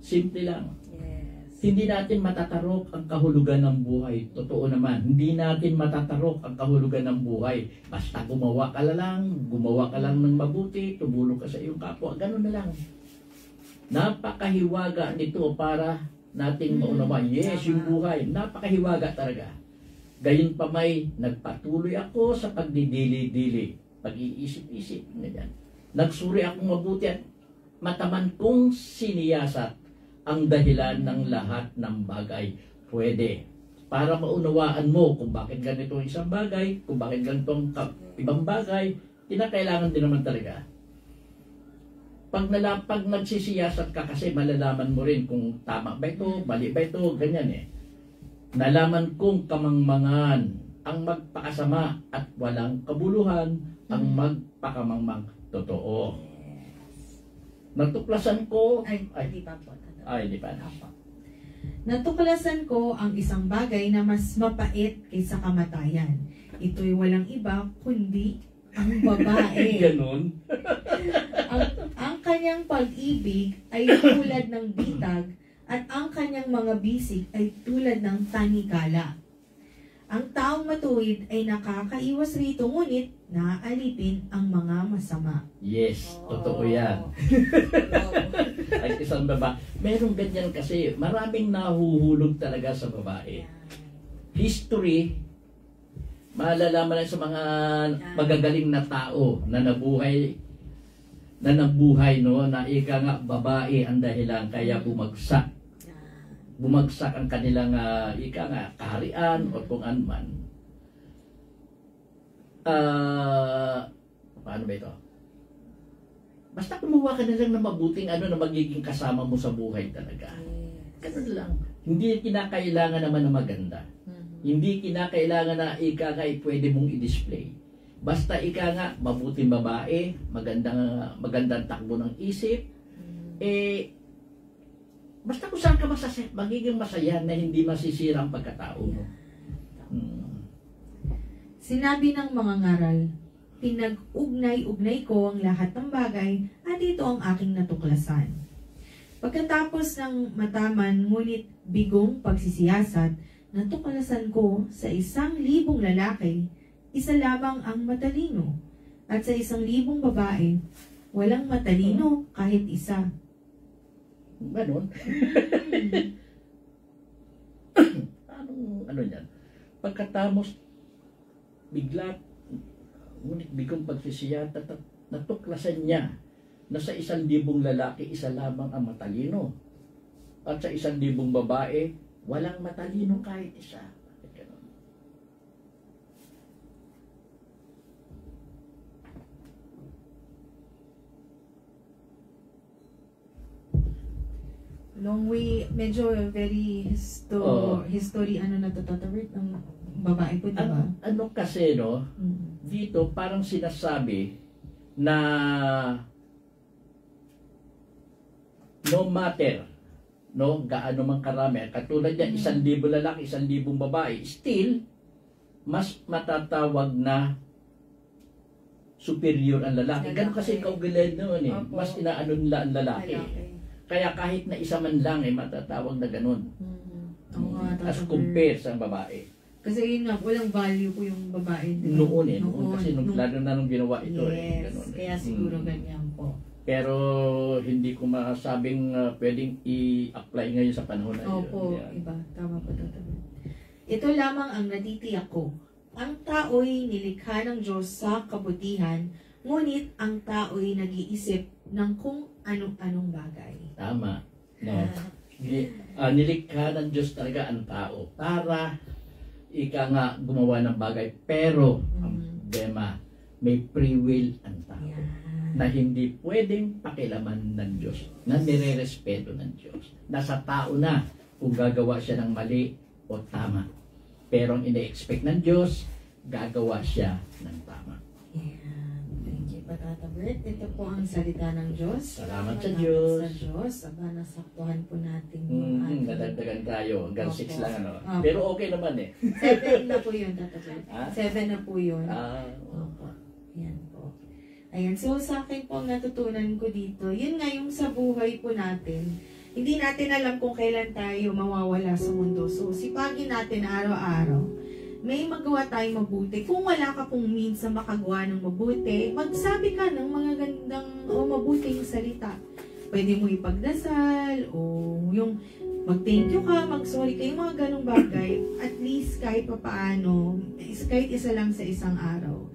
Simple lang. Yes. Hindi natin matatarok ang kahulugan ng buhay. Totoo naman, hindi natin matatarok ang kahulugan ng buhay. Basta gumawa ka lang ng mabuti, tumulong ka sa iyong kapwa, ganun na lang. Napakahiwaga nito para nating maunawaan. Yes, yung buhay, napakahiwaga talaga. Gayunpamay, nagpatuloy ako sa pagdidili-dili, pag-iisip-isip, ganyan. Nagsuri akong mabuti at mataman kong siniyasat ang dahilan ng lahat ng bagay. Pwede. Para maunawaan mo kung bakit ganito ang isang bagay, kung bakit ganito ang ibang bagay, kinakailangan din naman talaga. Pag nagsisiyasat ka kasi malalaman mo rin kung tama ba ito, mali ba ito, ganyan eh. Nalaman kong kamangmangan ang magpakasama at walang kabuluhan ang magpakamangmang totoo. Natuklasan ko... Hindi pa po. Hindi pa. Natuklasan ko ang isang bagay na mas mapait kaysa kamatayan. Ito'y walang iba kundi ang babae. Ganon. ang kanyang pag-ibig ay tulad ng bitag at ang kanyang mga bisig ay tulad ng tanikala. Ang taong matuwid ay nakakaiwas rito ngunit naaalipin ang mga masama. Yes, totoo yan. Ay isang babae. Merong ganyan kasi maraming nahuhulog talaga sa babae. History, malalaman lang sa mga magagaling na tao na nabuhay no, na ika nga babae ang dahilan kaya bumagsak ang kanilang ika nga kaharian o kung anuman. Paano ba ito? Basta kumuha ka na lang ng mabuting na magiging kasama mo sa buhay talaga. Ganun lang. Hindi kinakailangan naman na maganda. Hindi kinakailangan na ika nga pwede mong i-display. Basta ika nga, mabuting babae, magandang takbo ng isip, basta kung saan ka magiging masaya na hindi masisira ang pagkatao mo. Sinabi ng mga ngaral, pinag-ugnay-ugnay ko ang lahat ng bagay at ito ang aking natuklasan. Pagkatapos ng mataman ngunit bigong pagsisiyasat, natuklasan ko sa 1,000 lalaki, isa lamang ang matalino. At sa 1,000 babae, walang matalino kahit isa. Ganon? Ano yan? Pagkatapos, bigla, ngunit bigong pagsisiyasat, natuklasan niya na sa 1,000 lalaki, isa lamang ang matalino. At sa 1,000 babae, walang matalino kahit isa. Long way, medyo very history, na word ng babae po, diba? Ano kasi, no? Dito, parang sinasabi na no matter, no, gaano man karami, katulad yan, 1,000 lalaki, 1,000 babae, still, mas matatawag na superior ang lalaki. Ganun kasi kaugalan noon eh. Mas inaano nila ang lalaki. Kaya kahit na isa man lang matatawag na ganun. As compared sa babae. Kasi yun nga, walang value po yung babae. Diba? Noon kasi lalo na nung ginawa ito. Yes, ganun, kaya siguro ganyan po. Pero hindi ko masabing pwedeng i-apply ngayon sa panahon na yun. Opo, iba. Tama po. Ito lamang ang natitiyak ko. ang tao'y nilikha ng Diyos sa kabutihan, ngunit ang tao'y nag-iisip ng kung anong-anong bagay. Tama. No? Nilikha ng Diyos talaga ang tao para nga gumawa ng bagay. Pero, ang problema, may free will ang tao. Na hindi pwedeng pakilaman ng Diyos. Na nire-respeto ng Diyos. Nasa tao na kung gagawa siya ng mali o tama. Pero ang ina-expect ng Diyos, gagawa siya ng tama. Thank you, Tata Bert. Ito po ang salita ng Diyos. Salamat sa Diyos. Sa Diyos. Aba, nasaktuhan po natin yung ating... Nadagdagan tayo. Hanggang 6 Opo. lang ano. Opo. Pero okay naman eh. 7 na po yun, Tata Bert. Ah? 7 na po yun. Opo. Yan po. Ayan, so sa akin po ang natutunan ko dito, yun nga yung sa buhay po natin, hindi natin alam kung kailan tayo mawawala sa mundo. So, sipagin natin araw-araw, may magawa tayong mabuti. Kung wala ka pong means na makagawa ng mabuti, magsabi ka ng mga gandang o mabuting salita. Pwede mo ipagdasal, o yung mag-thank you ka, mag-sorry ka, yung mga ganong bagay. At least kahit papaano, kahit isa lang sa isang araw.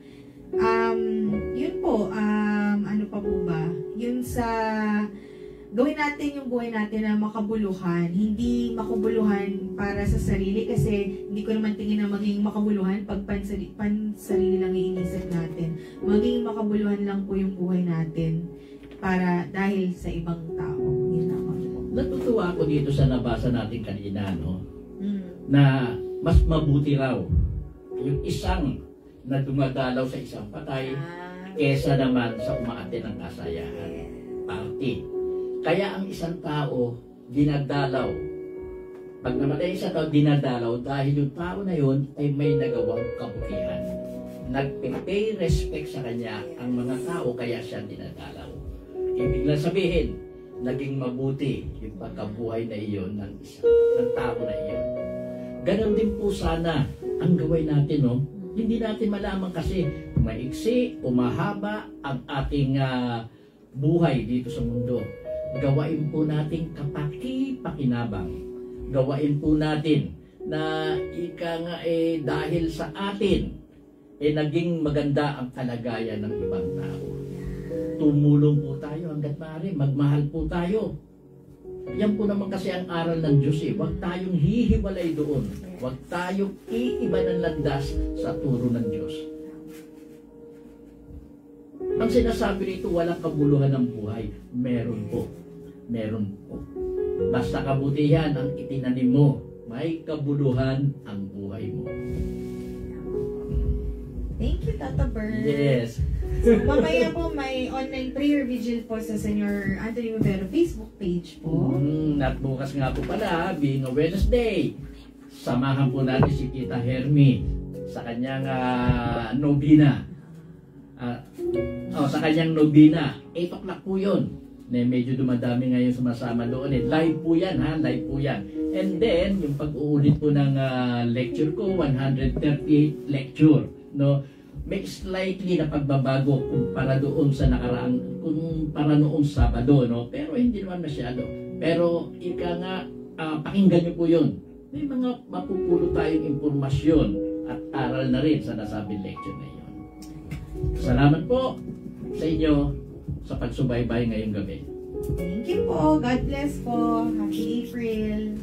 Yun po, ano pa po ba? Yun sa, gawin natin yung buhay natin na makabuluhan. Hindi makabuluhan para sa sarili kasi hindi ko naman tingin na maging makabuluhan pag pansarili lang iinisip natin. Maging makabuluhan lang po yung buhay natin para dahil sa ibang tao. Yun naman po. Natutuwa ako dito sa nabasa natin kanina, no? Na mas mabuti raw yung isang na dumadalaw sa isang patay kesa naman sa umaate ng kasayahan. Party. Kaya ang isang tao dinadalaw. Pag namatay isang tao, dinadalaw dahil yung tao na yun ay may nagawang kabutihan. Nagpipay respect sa kanya ang mga tao kaya siya dinadalaw. Ibig lang sabihin, naging mabuti yung pagkabuhay na iyon ng tao na iyon. Ganon din po sana ang gawin natin, no? Hindi natin malaman kasi maiksi o mahaba ang ating buhay dito sa mundo. Gawain po natin kapaki-pakinabang. Gawain po natin na dahil sa atin naging maganda ang kalagayan ng ibang tao. Tumulong po tayo hanggat maaari, magmahal po tayo. Yan po naman kasi ang aral ng Diyos eh. Huwag tayong hihiwalay doon. Huwag tayong iiba ng landas sa turo ng Diyos. Ang sinasabi nito, walang kabuluhan ng buhay. Meron po. Meron po. Basta kabutihan ang itinanim mo, may kabuluhan ang buhay mo. Thank you, Tata Bert. Yes. So, mamaya po may online prayer vigil po sa Senyor Anthony Movero Facebook page po. At bukas nga po pala, being a Wednesday, samahan po natin si Tita Hermy sa kanyang nobina. Sa kanyang nobina. 8 o'clock po yun. Medyo dumadami ngayon sumasama doon. Live po yan, ha? Live po yan. And then, yung pag-uulit po ng lecture ko, 138 lecture. No? May slightly na pagbabago kumpara doon sa kumpara noong Sabado, no? Pero hindi naman masyado. Pero pakinggan niyo po yun. May mga mapupulot tayong impormasyon at aral na rin sa nasabing lecture na yun. Salamat po sa inyo sa pagsubaybay ngayong gabi. Thank you po. God bless po. Happy April.